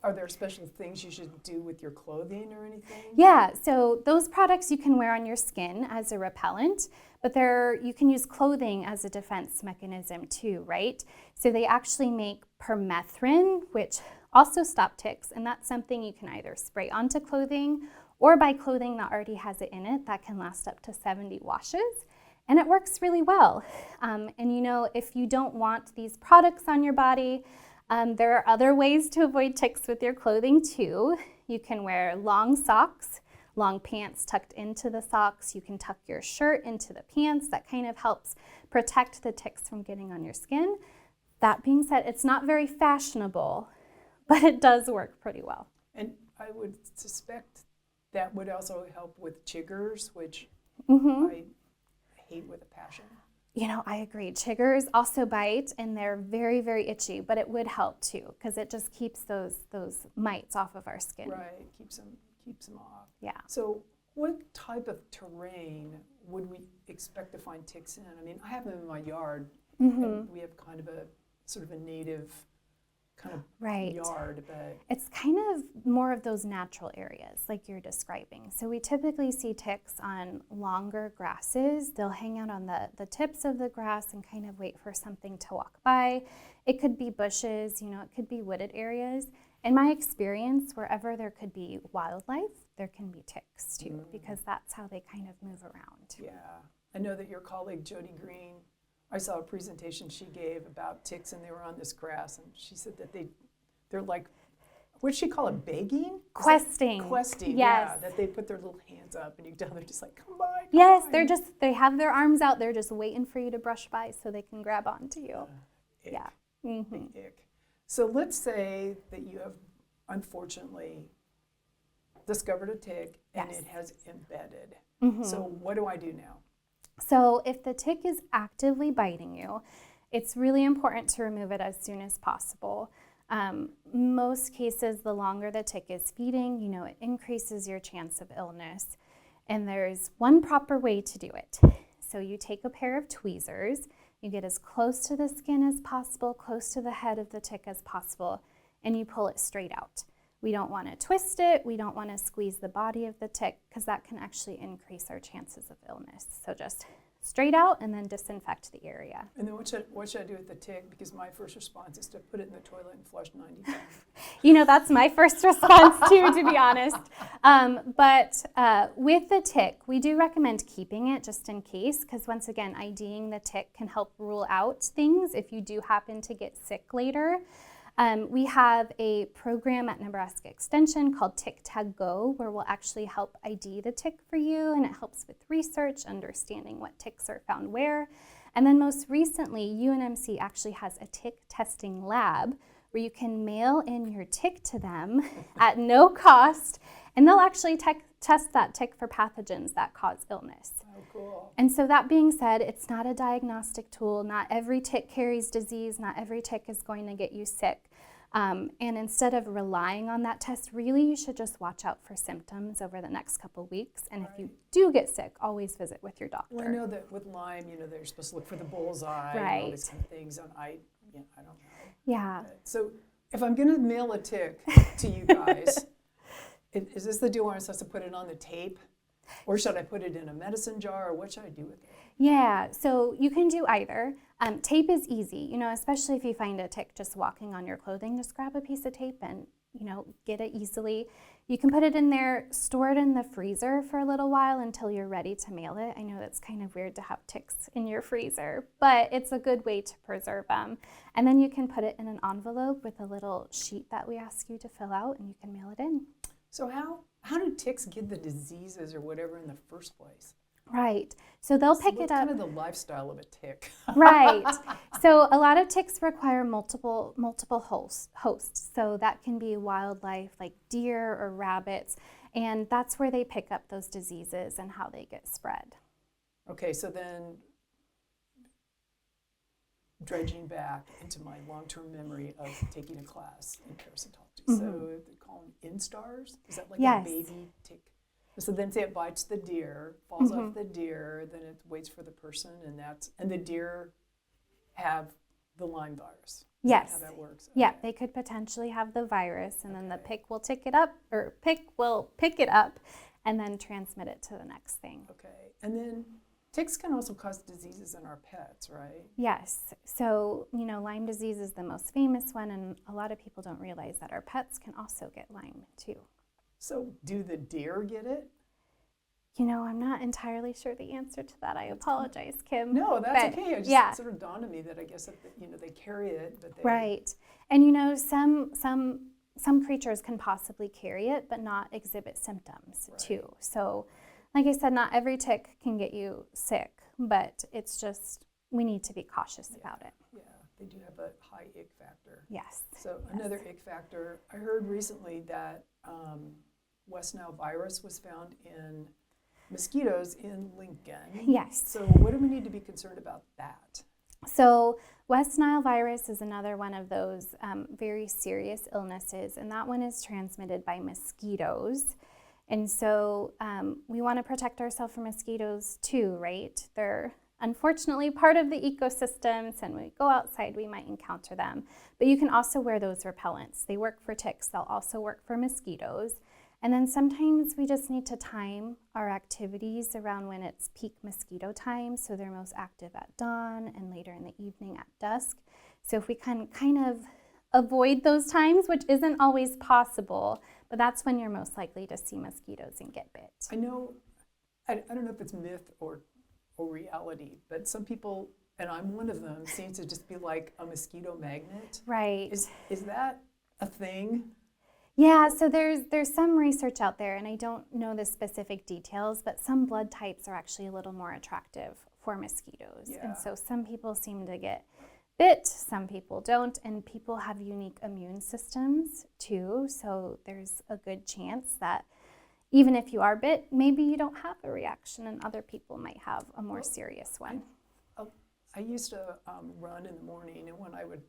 are there special things you should do with your clothing or anything? Yeah, so those products you can wear on your skin as a repellent, but you can use clothing as a defense mechanism too, right? So they actually make permethrin, which also stop ticks, and that's something you can either spray onto clothing or buy clothing that already has it in it that can last up to 70 washes. And it works really well. And you know, if you don't want these products on your body, there are other ways to avoid ticks with your clothing too. You can wear long socks, long pants tucked into the socks. You can tuck your shirt into the pants. That kind of helps protect the ticks from getting on your skin. That being said, it's not very fashionable, but it does work pretty well. And I would suspect that would also help with chiggers, which I hate with a passion. You know, I agree. Chiggers also bite, and they're very, very itchy, but it would help too, because it just keeps those mites off of our skin. Right, keeps them off. Yeah. So what type of terrain would we expect to find ticks in? I mean, I have them in my yard, and we have kind of a sort of a native kind of yard, but it's kind of more of those natural areas like you're describing. So we typically see ticks on longer grasses. They'll hang out on the tips of the grass and kind of wait for something to walk by. It could be bushes, you know, it could be wooded areas. In my experience, wherever there could be wildlife, there can be ticks too, because that's how they kind of move around. yeah. I know that your colleague Jody Green I saw a presentation she gave about ticks, and they were on this grass, and she said that they're like, what did she call it, begging? Questing. Questing, yes. yeah, that they put their little hands up, and you can tell they're just like, come by. Yes, they have their arms out, they're just waiting for you to brush by so they can grab onto you. Ick. Yeah. Big ick. So let's say that you have, unfortunately, discovered a tick, and Yes. it has embedded. Mhm. So what do I do now? So if the tick is actively biting you, it's really important to remove it as soon as possible. Most cases, the longer the tick is feeding, it increases your chance of illness. And there's one proper way to do it. So you take a pair of tweezers, you get as close to the skin as possible, close to the head of the tick as possible, and you pull it straight out. We don't want to twist it, we don't want to squeeze the body of the tick, because that can actually increase our chances of illness. So just straight out and then disinfect the area. And then what should I do with the tick? Because my first response is to put it in the toilet and flush 90 times. That's my first response too, to be honest. But with the tick, we do recommend keeping it just in case, because once again, IDing the tick can help rule out things if you do happen to get sick later. We have a program at Nebraska Extension called Tick Tag Go, where we'll actually help ID the tick for you, and it helps with research, understanding what ticks are found where. And then most recently, UNMC actually has a tick testing lab where you can mail in your tick to them at no cost, and they'll actually test that tick for pathogens that cause illness. Oh, cool. And so that being said, it's not a diagnostic tool. Not every tick carries disease. Not every tick is going to get you sick. And instead of relying on that test, really you should just watch out for symptoms over the next couple weeks. And if you do get sick, always visit with your doctor. Well, I know that with Lyme, they're supposed to look for the bullseye and all these kind of things. And I don't know. Yeah. So if I'm going to mail a tick to you guys, is this the deal where I'm supposed to put it on the tape? Or should I put it in a medicine jar, or what should I do with it? Yeah, so you can do either. Tape is easy, especially if you find a tick just walking on your clothing, just grab a piece of tape and, get it easily. You can put it in there, store it in the freezer for a little while until you're ready to mail it. I know that's kind of weird to have ticks in your freezer, but it's a good way to preserve them. And then you can put it in an envelope with a little sheet that we ask you to fill out, and you can mail it in. So how do ticks get the diseases or whatever in the first place? Right. So they'll pick it up. What's kind of the lifestyle of a tick? Right. So a lot of ticks require multiple hosts. So that can be wildlife like deer or rabbits, and that's where they pick up those diseases and how they get spread. Okay, so then dredging back into my long-term memory of taking a class in parasitology. Mm-hmm. So they call them instars? Is that like Yes. a baby tick? So then say it bites the deer, falls off the deer, then it waits for the person, and the deer have the Lyme virus. Is Yes. that how that works? Yeah, Okay. they could potentially have the virus, and then the pick will pick it up and then transmit it to the next thing. Okay, and then ticks can also cause diseases in our pets, right? Yes. So, Lyme disease is the most famous one, and a lot of people don't realize that our pets can also get Lyme too. So do the deer get it? I'm not entirely sure the answer to that. I apologize, Kim. No, that's But, okay. It just yeah. sort of dawned on me that I guess that, they carry it, but they Right. And some creatures can possibly carry it but not exhibit symptoms too. So, like I said, not every tick can get you sick, but it's just we need to be cautious about it. Yeah, they do have a high ick factor. Yes. So another ick factor, I heard recently that West Nile virus was found in mosquitoes in Lincoln. Yes. So what do we need to be concerned about that? So West Nile virus is another one of those very serious illnesses, and that one is transmitted by mosquitoes. And so we want to protect ourselves from mosquitoes too, right? They're unfortunately part of the ecosystems, and when we go outside, we might encounter them. But you can also wear those repellents. They work for ticks. They'll also work for mosquitoes. And then sometimes we just need to time our activities around when it's peak mosquito time, so they're most active at dawn and later in the evening at dusk. So if we can kind of avoid those times, which isn't always possible, but that's when you're most likely to see mosquitoes and get bit. I know, I don't know if it's myth or reality, but some people and I'm one of them, seems to just be like a mosquito magnet. Right. Is that a thing? Yeah, so there's some research out there, and I don't know the specific details, but some blood types are actually a little more attractive for mosquitoes. Yeah. And so some people seem to get bit, some people don't, and people have unique immune systems too, so there's a good chance that even if you are bit, maybe you don't have a reaction, and other people might have a more serious one. I used to run in the morning, and when I would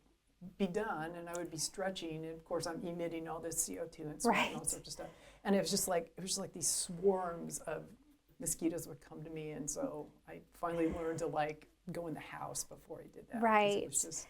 be done and I would be stretching, and of course I'm emitting all this CO2 and sweat and all sorts of stuff, and it was just like these swarms of mosquitoes would come to me, and so I finally learned to like go in the house before I did that. Right. It was just,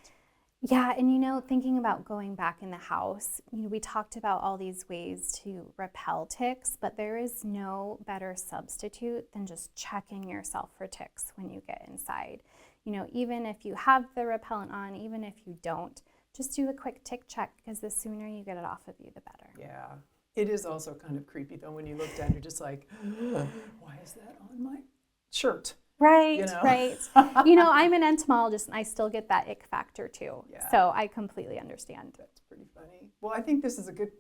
yeah, and you know, thinking about going back in the house, you know, we talked about all these ways to repel ticks, but there is no better substitute than just checking yourself for ticks when you get inside. You know, even if you have the repellent on, even if you don't, just do a quick tick check, because the sooner you get it off of you, the better. yeah. It is also kind of creepy though when you look down, you're just like, why is that on my shirt? Right, You know? right. You know, I'm an entomologist and I still get that ick factor too. Yeah. So I completely understand. That's pretty funny. Well, I think this is a good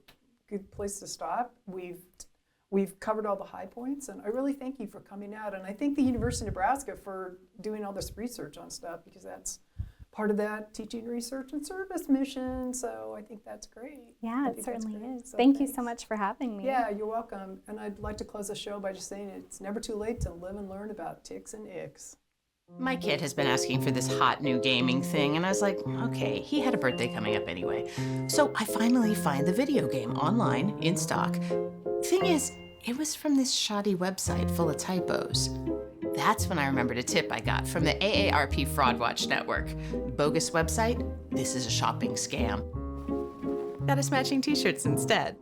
place to stop. We've covered all the high points, and I really thank you for coming out. And I thank the University of Nebraska for doing all this research on stuff, because that's part of that teaching, research, and service mission. So I think that's great. Yeah, I it think that's certainly great. is. So Thank you thanks. so much for having me. Yeah, you're welcome. And I'd like to close the show by just saying it's never too late to live and learn about ticks and icks. My kid has been asking for this hot new gaming thing, and I was like, okay, he had a birthday coming up anyway. So I finally find the video game online, in stock. Thing is, it was from this shoddy website full of typos. That's when I remembered a tip I got from the AARP Fraud Watch Network. Bogus website? This is a shopping scam. Got us matching t-shirts instead.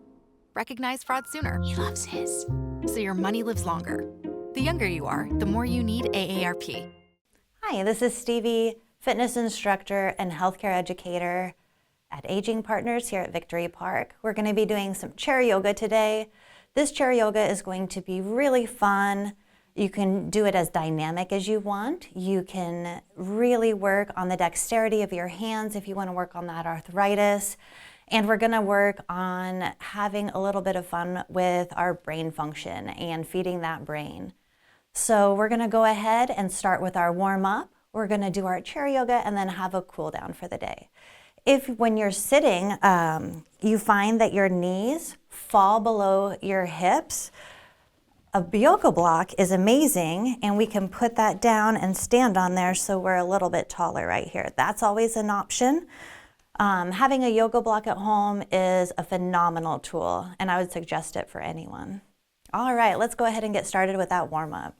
Recognize fraud sooner, He loves his. so your money lives longer. The younger you are, the more you need AARP. Hi, this is Stevie, fitness instructor and healthcare educator at Aging Partners here at Victory Park. We're going to be doing some chair yoga today. This chair yoga is going to be really fun. You can do it as dynamic as you want. You can really work on the dexterity of your hands if you want to work on that arthritis. And we're going to work on having a little bit of fun with our brain function and feeding that brain. So we're going to go ahead and start with our warm-up. We're going to do our chair yoga and then have a cool down for the day. If when you're sitting, you find that your knees fall below your hips, a yoga block is amazing, and we can put that down and stand on there so we're a little bit taller right here. That's always an option. Having a yoga block at home is a phenomenal tool, and I would suggest it for anyone. All right, let's go ahead and get started with that warm-up.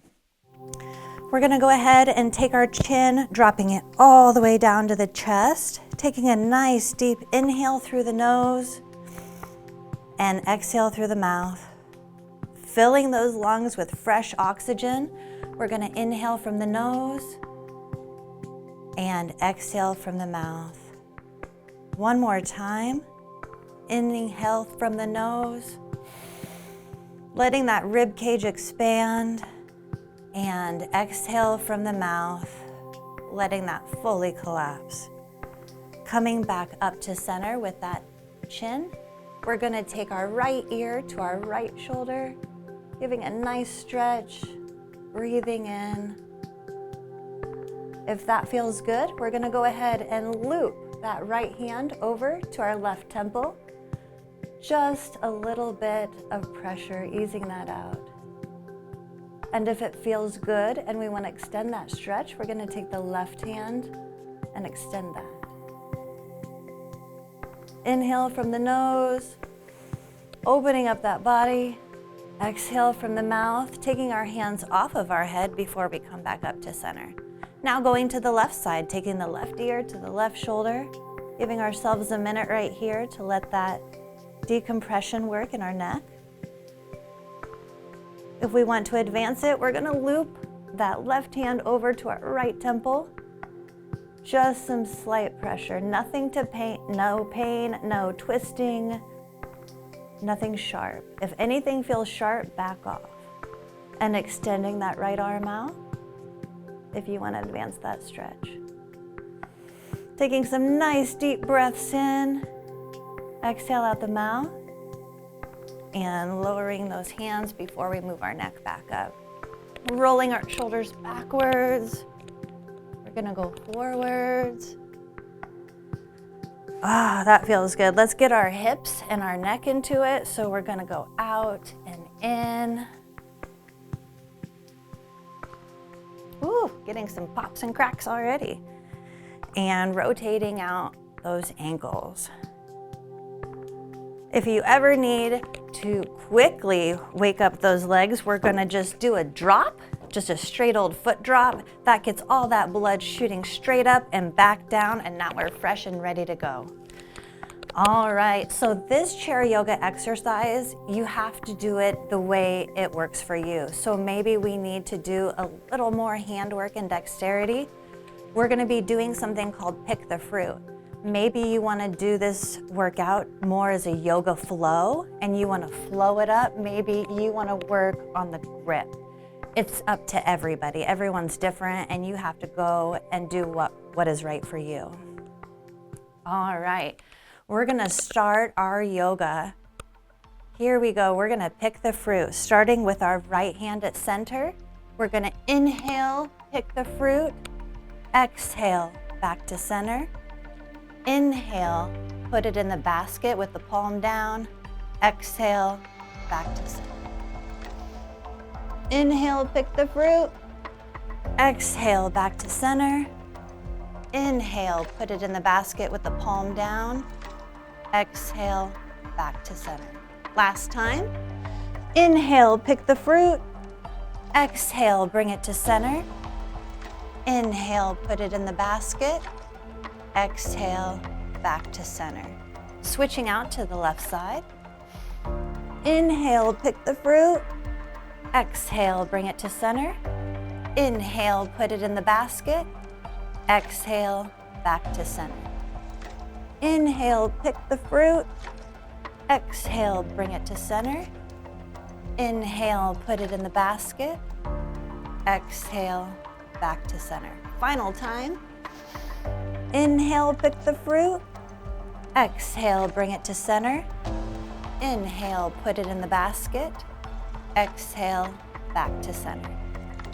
We're going to go ahead and take our chin, dropping it all the way down to the chest, taking a nice deep inhale through the nose and exhale through the mouth. Filling those lungs with fresh oxygen. We're going to inhale from the nose and exhale from the mouth. One more time. Inhale from the nose, letting that rib cage expand, and exhale from the mouth, letting that fully collapse. Coming back up to center with that chin, we're going to take our right ear to our right shoulder, giving a nice stretch, breathing in. If that feels good, we're going to go ahead and loop that right hand over to our left temple. Just a little bit of pressure, easing that out. And if it feels good and we want to extend that stretch, we're going to take the left hand and extend that. Inhale from the nose, opening up that body. Exhale from the mouth, taking our hands off of our head before we come back up to center. Now going to the left side, taking the left ear to the left shoulder, giving ourselves a minute right here to let that decompression work in our neck. If we want to advance it, we're going to loop that left hand over to our right temple. Just some slight pressure, nothing to pain, no twisting, nothing sharp. If anything feels sharp, back off. And extending that right arm out if you want to advance that stretch. Taking some nice deep breaths in. Exhale out the mouth. And lowering those hands before we move our neck back up. Rolling our shoulders backwards. We're gonna go forwards. Ah, that feels good. Let's get our hips and our neck into it. So we're gonna go out and in. Ooh, getting some pops and cracks already. And rotating out those ankles. If you ever need to quickly wake up those legs, we're gonna just do a drop, just a straight old foot drop. That gets all that blood shooting straight up and back down, and now we're fresh and ready to go. All right, so this chair yoga exercise, you have to do it the way it works for you. So maybe we need to do a little more handwork and dexterity. We're gonna be doing something called pick the fruit. Maybe you wanna do this workout more as a yoga flow and you wanna flow it up. Maybe you wanna work on the grip. It's up to everybody. Everyone's different and you have to go and do what is right for you. All right, we're gonna start our yoga. Here we go, we're gonna pick the fruit, starting with our right hand at center. We're gonna inhale, pick the fruit, exhale, back to center. Inhale, put it in the basket with the palm down. Exhale, back to center. Inhale, pick the fruit. Exhale, back to center. Inhale, put it in the basket with the palm down. Exhale, back to center. Last time. Inhale, pick the fruit. Exhale, bring it to center. Inhale, put it in the basket. Exhale, back to center. Switching out to the left side. Inhale, pick the fruit. Exhale, bring it to center. Inhale, put it in the basket. Exhale, back to center. Inhale, pick the fruit. Exhale, bring it to center. Inhale, put it in the basket. Exhale, back to center. Final time. Inhale, pick the fruit. Exhale, bring it to center. Inhale, put it in the basket. Exhale, back to center.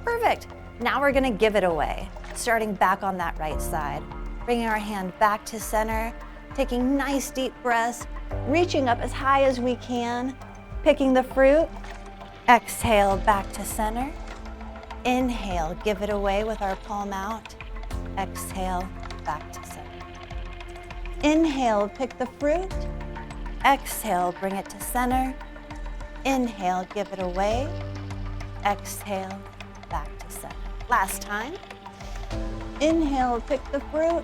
Perfect. Now we're gonna give it away. Starting back on that right side. Bringing our hand back to center, taking nice deep breaths, reaching up as high as we can, picking the fruit. Exhale, back to center. Inhale, give it away with our palm out. Exhale, back to center. Inhale, pick the fruit. Exhale, bring it to center. Inhale, give it away. Exhale, back to center. Last time. Inhale, pick the fruit.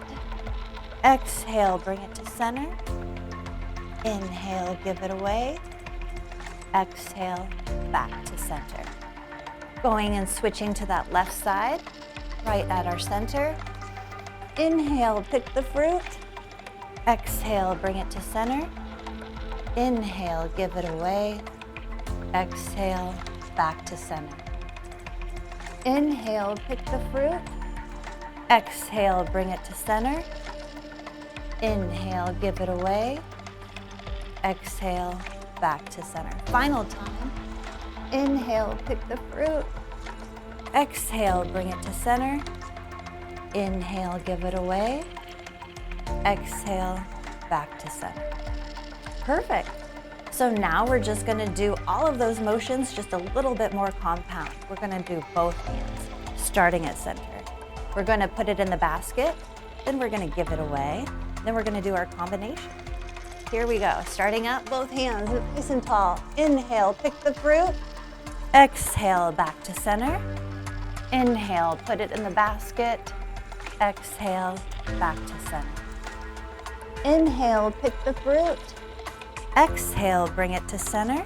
Exhale, bring it to center. Inhale, give it away. Exhale, back to center. Going and switching to that left side, right at our center. Inhale, pick the fruit. Exhale, bring it to center. Inhale, give it away. Exhale, back to center. Inhale, pick the fruit. Exhale, bring it to center. Inhale, give it away. Exhale, back to center. Final time. Inhale, pick the fruit. Exhale, bring it to center. Inhale, give it away. Exhale, back to center. Perfect. So now we're just gonna do all of those motions just a little bit more compound. We're gonna do both hands, starting at center. We're gonna put it in the basket, then we're gonna give it away, then we're gonna do our combination. Here we go, starting up, both hands nice and tall. Inhale, pick the fruit. Exhale, back to center. Inhale, put it in the basket. Exhale, back to center. Inhale, pick the fruit. Exhale, bring it to center.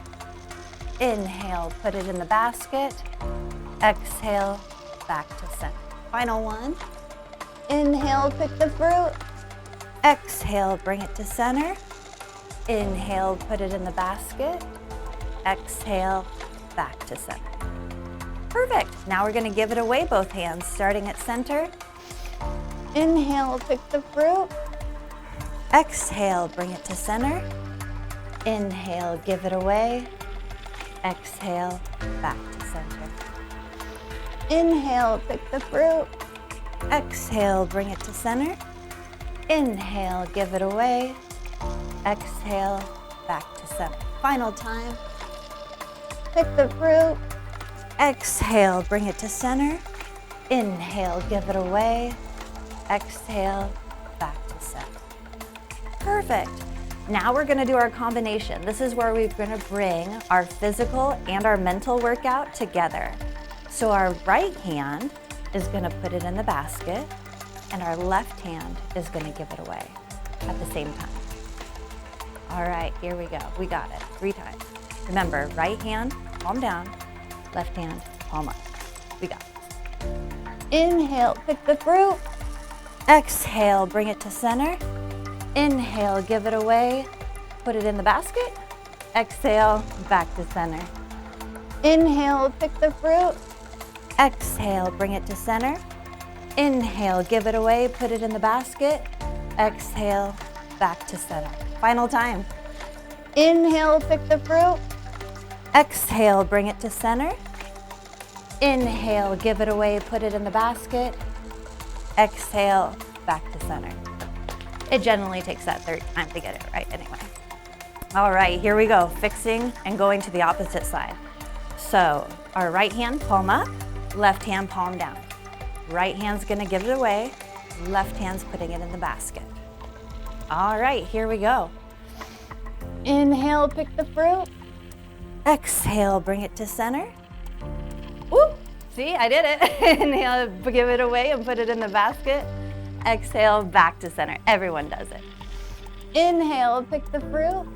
Inhale, put it in the basket. Exhale, back to center. Final one. Inhale, pick the fruit. Exhale, bring it to center. Inhale, put it in the basket. Exhale, back to center. Perfect. Now we're going to give it away both hands, starting at center. Inhale, pick the fruit. Exhale, bring it to center. Inhale, give it away. Exhale, back to center. Inhale, pick the fruit. Exhale, bring it to center. Inhale, give it away. Exhale, back to center. Final time. Pick the fruit. Exhale, bring it to center. Inhale, give it away. Exhale, back to center. Perfect. Now we're gonna do our combination. This is where we're gonna bring our physical and our mental workout together. So our right hand is gonna put it in the basket, and our left hand is gonna give it away at the same time. All right, here we go. We got it 3 times. Remember, right hand, palm down, left hand, palm up. We got it. Inhale, pick the fruit. Exhale, bring it to center. Inhale, give it away. Put it in the basket. Exhale, back to center. Inhale, pick the fruit. Exhale, bring it to center. Inhale, give it away. Put it in the basket. Exhale, back to center. Final time. Inhale, pick the fruit. Exhale, bring it to center. Inhale, give it away, put it in the basket. Exhale, back to center. It generally takes that 3rd time to get it right anyway. All right, here we go, fixing and going to the opposite side. So our right hand, palm up, left hand, palm down. Right hand's gonna give it away, left hand's putting it in the basket. All right, here we go. Inhale, pick the fruit. Exhale, bring it to center. Woo! See, I did it. Inhale, give it away and put it in the basket. Exhale, back to center. Everyone does it. Inhale, pick the fruit.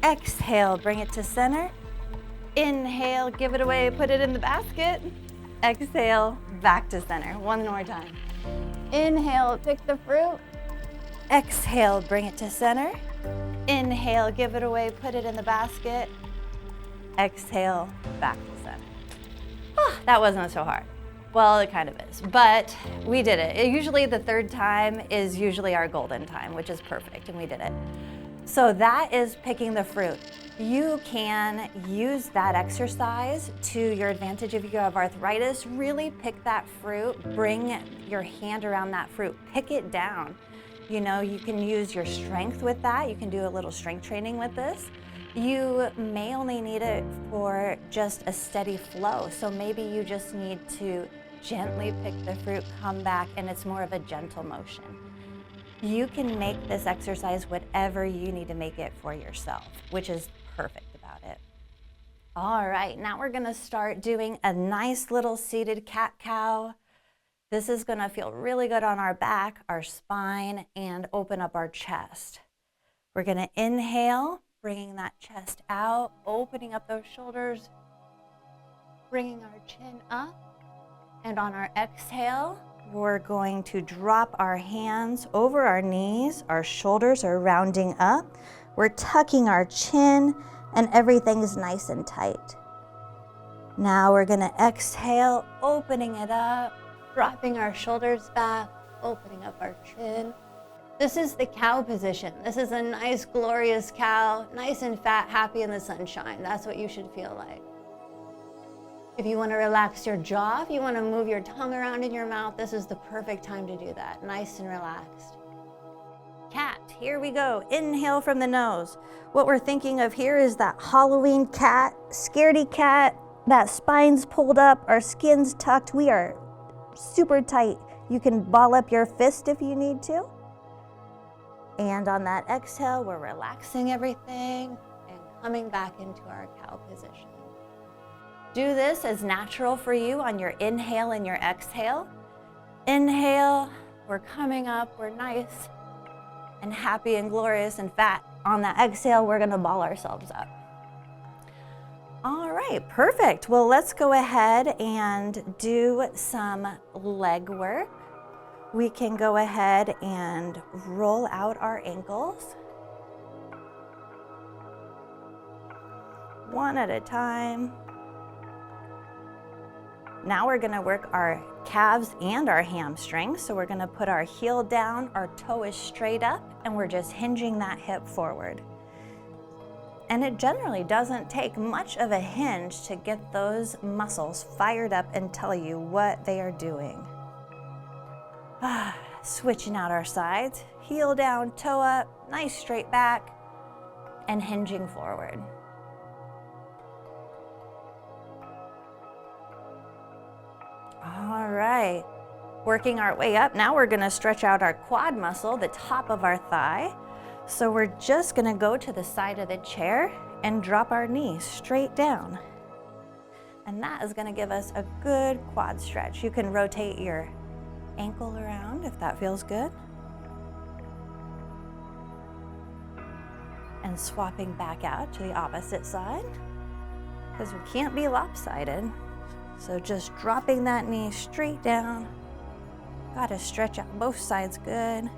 Exhale, bring it to center. Inhale, give it away, put it in the basket. Exhale, back to center. One more time. Inhale, pick the fruit. Exhale, bring it to center. Inhale, give it away, put it in the basket. Exhale, back to center. Oh, that wasn't so hard. Well, it kind of is, but we did it. Usually the 3rd time is usually our golden time, which is perfect, and we did it. So that is picking the fruit. You can use that exercise to your advantage if you have arthritis. Really pick that fruit, bring your hand around that fruit, pick it down. You know, you can use your strength with that. You can do a little strength training with this. You may only need it for just a steady flow. So maybe you just need to gently pick the fruit, come back, and it's more of a gentle motion. You can make this exercise whatever you need to make it for yourself, which is perfect about it. All right, now we're gonna start doing a nice little seated cat-cow. This is gonna feel really good on our back, our spine, and open up our chest. We're gonna inhale, bringing that chest out, opening up those shoulders, bringing our chin up. And on our exhale, we're going to drop our hands over our knees. Our shoulders are rounding up. We're tucking our chin, and everything's nice and tight. Now we're gonna exhale, opening it up, dropping our shoulders back, opening up our chin. This is the cow position. This is a nice, glorious cow, nice and fat, happy in the sunshine. That's what you should feel like. If you want to relax your jaw, if you want to move your tongue around in your mouth, this is the perfect time to do that, nice and relaxed. Cat, here we go. Inhale from the nose. What we're thinking of here is that Halloween cat, scaredy cat, that spine's pulled up, our skin's tucked. We are super tight. You can ball up your fist if you need to. And on that exhale, we're relaxing everything and coming back into our cow position. Do this as natural for you on your inhale and your exhale. Inhale, we're coming up, we're nice and happy and glorious and fat. On that exhale, we're gonna ball ourselves up. All right, perfect. Well, let's go ahead and do some leg work. We can go ahead and roll out our ankles. One at a time. Now we're gonna work our calves and our hamstrings. So we're gonna put our heel down, our toe is straight up, and we're just hinging that hip forward. And it generally doesn't take much of a hinge to get those muscles fired up and tell you what they are doing. Switching out our sides, heel down, toe up, nice straight back, and hinging forward. All right, working our way up. Now we're gonna stretch out our quad muscle, the top of our thigh. So we're just gonna go to the side of the chair and drop our knees straight down. And that is gonna give us a good quad stretch. You can rotate your ankle around if that feels good. And swapping back out to the opposite side, because we can't be lopsided. So just dropping that knee straight down. Gotta stretch out both sides good.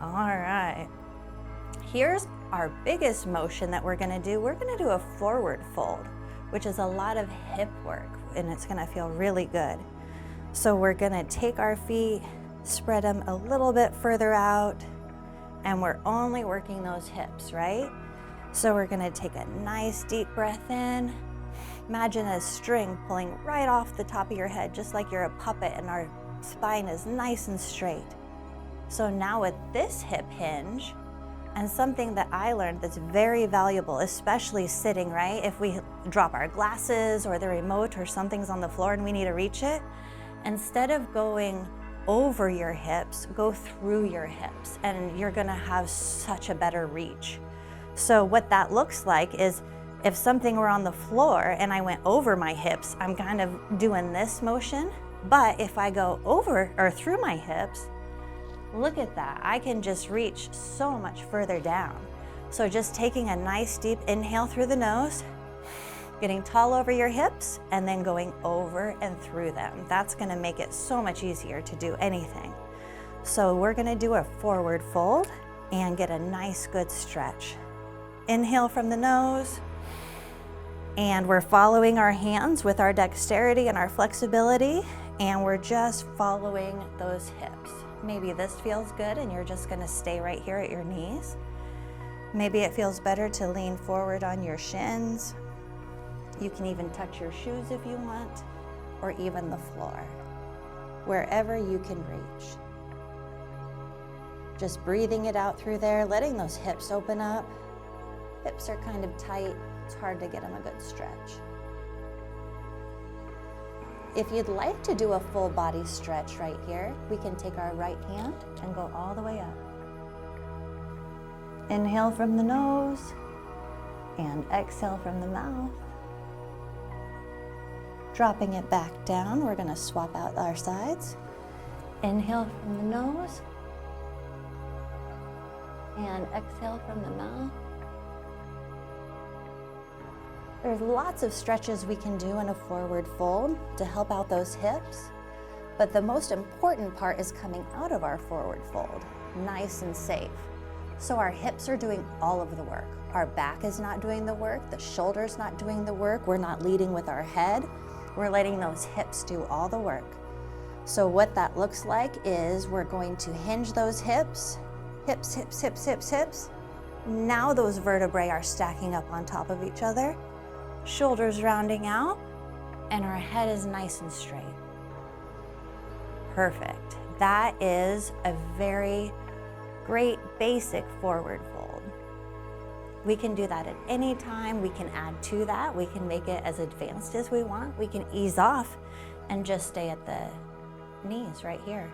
All right, here's our biggest motion that we're gonna do. We're gonna do a forward fold, which is a lot of hip work, and it's gonna feel really good. So we're gonna take our feet, spread them a little bit further out, and we're only working those hips, right? So we're gonna take a nice deep breath in. Imagine a string pulling right off the top of your head, just like you're a puppet and our spine is nice and straight. So now with this hip hinge, and something that I learned that's very valuable, especially sitting, right? If we drop our glasses or the remote or something's on the floor and we need to reach it, instead of going over your hips, go through your hips, and you're gonna have such a better reach. So what that looks like is if something were on the floor and I went over my hips, I'm kind of doing this motion. But if I go over or through my hips, look at that. I can just reach so much further down. So just taking a nice deep inhale through the nose, getting tall over your hips, and then going over and through them. That's gonna make it so much easier to do anything. So we're gonna do a forward fold and get a nice good stretch. Inhale from the nose, and we're following our hands with our dexterity and our flexibility, and we're just following those hips. Maybe this feels good and you're just gonna stay right here at your knees. Maybe it feels better to lean forward on your shins. You can even touch your shoes if you want, or even the floor, wherever you can reach. Just breathing it out through there, letting those hips open up. Hips are kind of tight, it's hard to get them a good stretch. If you'd like to do a full body stretch right here, we can take our right hand and go all the way up. Inhale from the nose and exhale from the mouth. Dropping it back down, we're gonna swap out our sides. Inhale from the nose and exhale from the mouth. There's lots of stretches we can do in a forward fold to help out those hips, but the most important part is coming out of our forward fold, nice and safe. So our hips are doing all of the work. Our back is not doing the work, the shoulder's not doing the work, we're not leading with our head, we're letting those hips do all the work. So what that looks like is we're going to hinge those hips, hips, hips, hips, hips, hips. Now those vertebrae are stacking up on top of each other. Shoulders rounding out, and our head is nice and straight. Perfect. That is a very great basic forward fold. We can do that at any time. We can add to that. We can make it as advanced as we want. We can ease off and just stay at the knees right here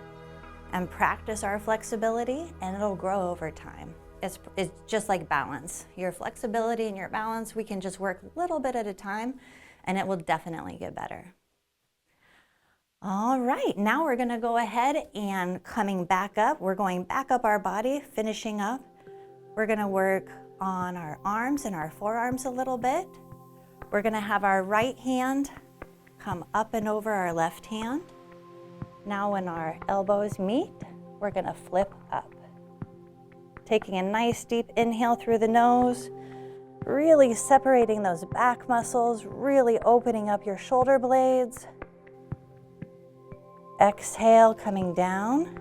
and practice our flexibility, and it'll grow over time. It's just like balance. Your flexibility and your balance, we can just work a little bit at a time and it will definitely get better. All right, now we're gonna go ahead and coming back up. We're going back up our body, finishing up. We're gonna work on our arms and our forearms a little bit. We're gonna have our right hand come up and over our left hand. Now when our elbows meet, we're gonna flip up. Taking a nice deep inhale through the nose, Really separating those back muscles, really opening up your shoulder blades. Exhale, coming down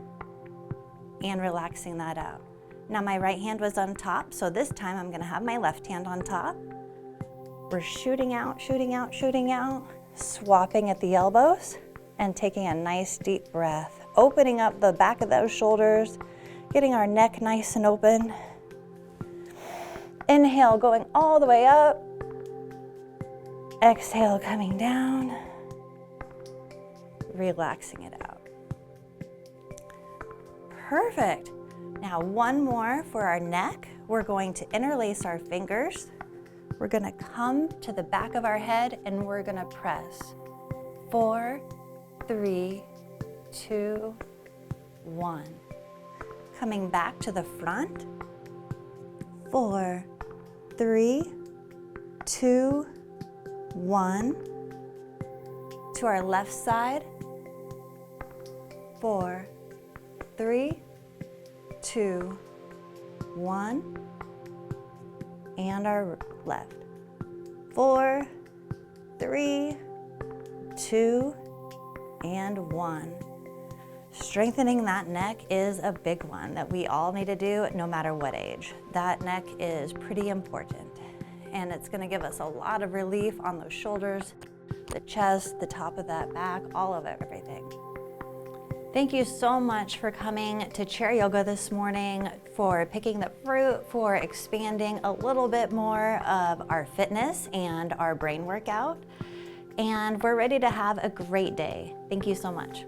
and relaxing that out. Now my right hand was on top, so this time I'm gonna have my left hand on top. We're shooting out, shooting out, shooting out, swapping at the elbows and taking a nice deep breath, opening up the back of those shoulders, getting our neck nice and open. Inhale, going all the way up. Exhale, coming down. Relaxing it out. Perfect. Now one more for our neck. We're going to interlace our fingers. We're gonna come to the back of our head and we're gonna press. 4, 3, 2, 1. Coming back to the front. 4, 3, 2, 1. To our left side. 4, 3, 2, 1. And our left. 4, 3, 2, and 1. Strengthening that neck is a big one that we all need to do no matter what age. That neck is pretty important, and it's going to give us a lot of relief on those shoulders, the chest, the top of that back, all of it, everything. Thank you so much for coming to Chair Yoga this morning, for picking the fruit, for expanding a little bit more of our fitness and our brain workout. And we're ready to have a great day. Thank you so much.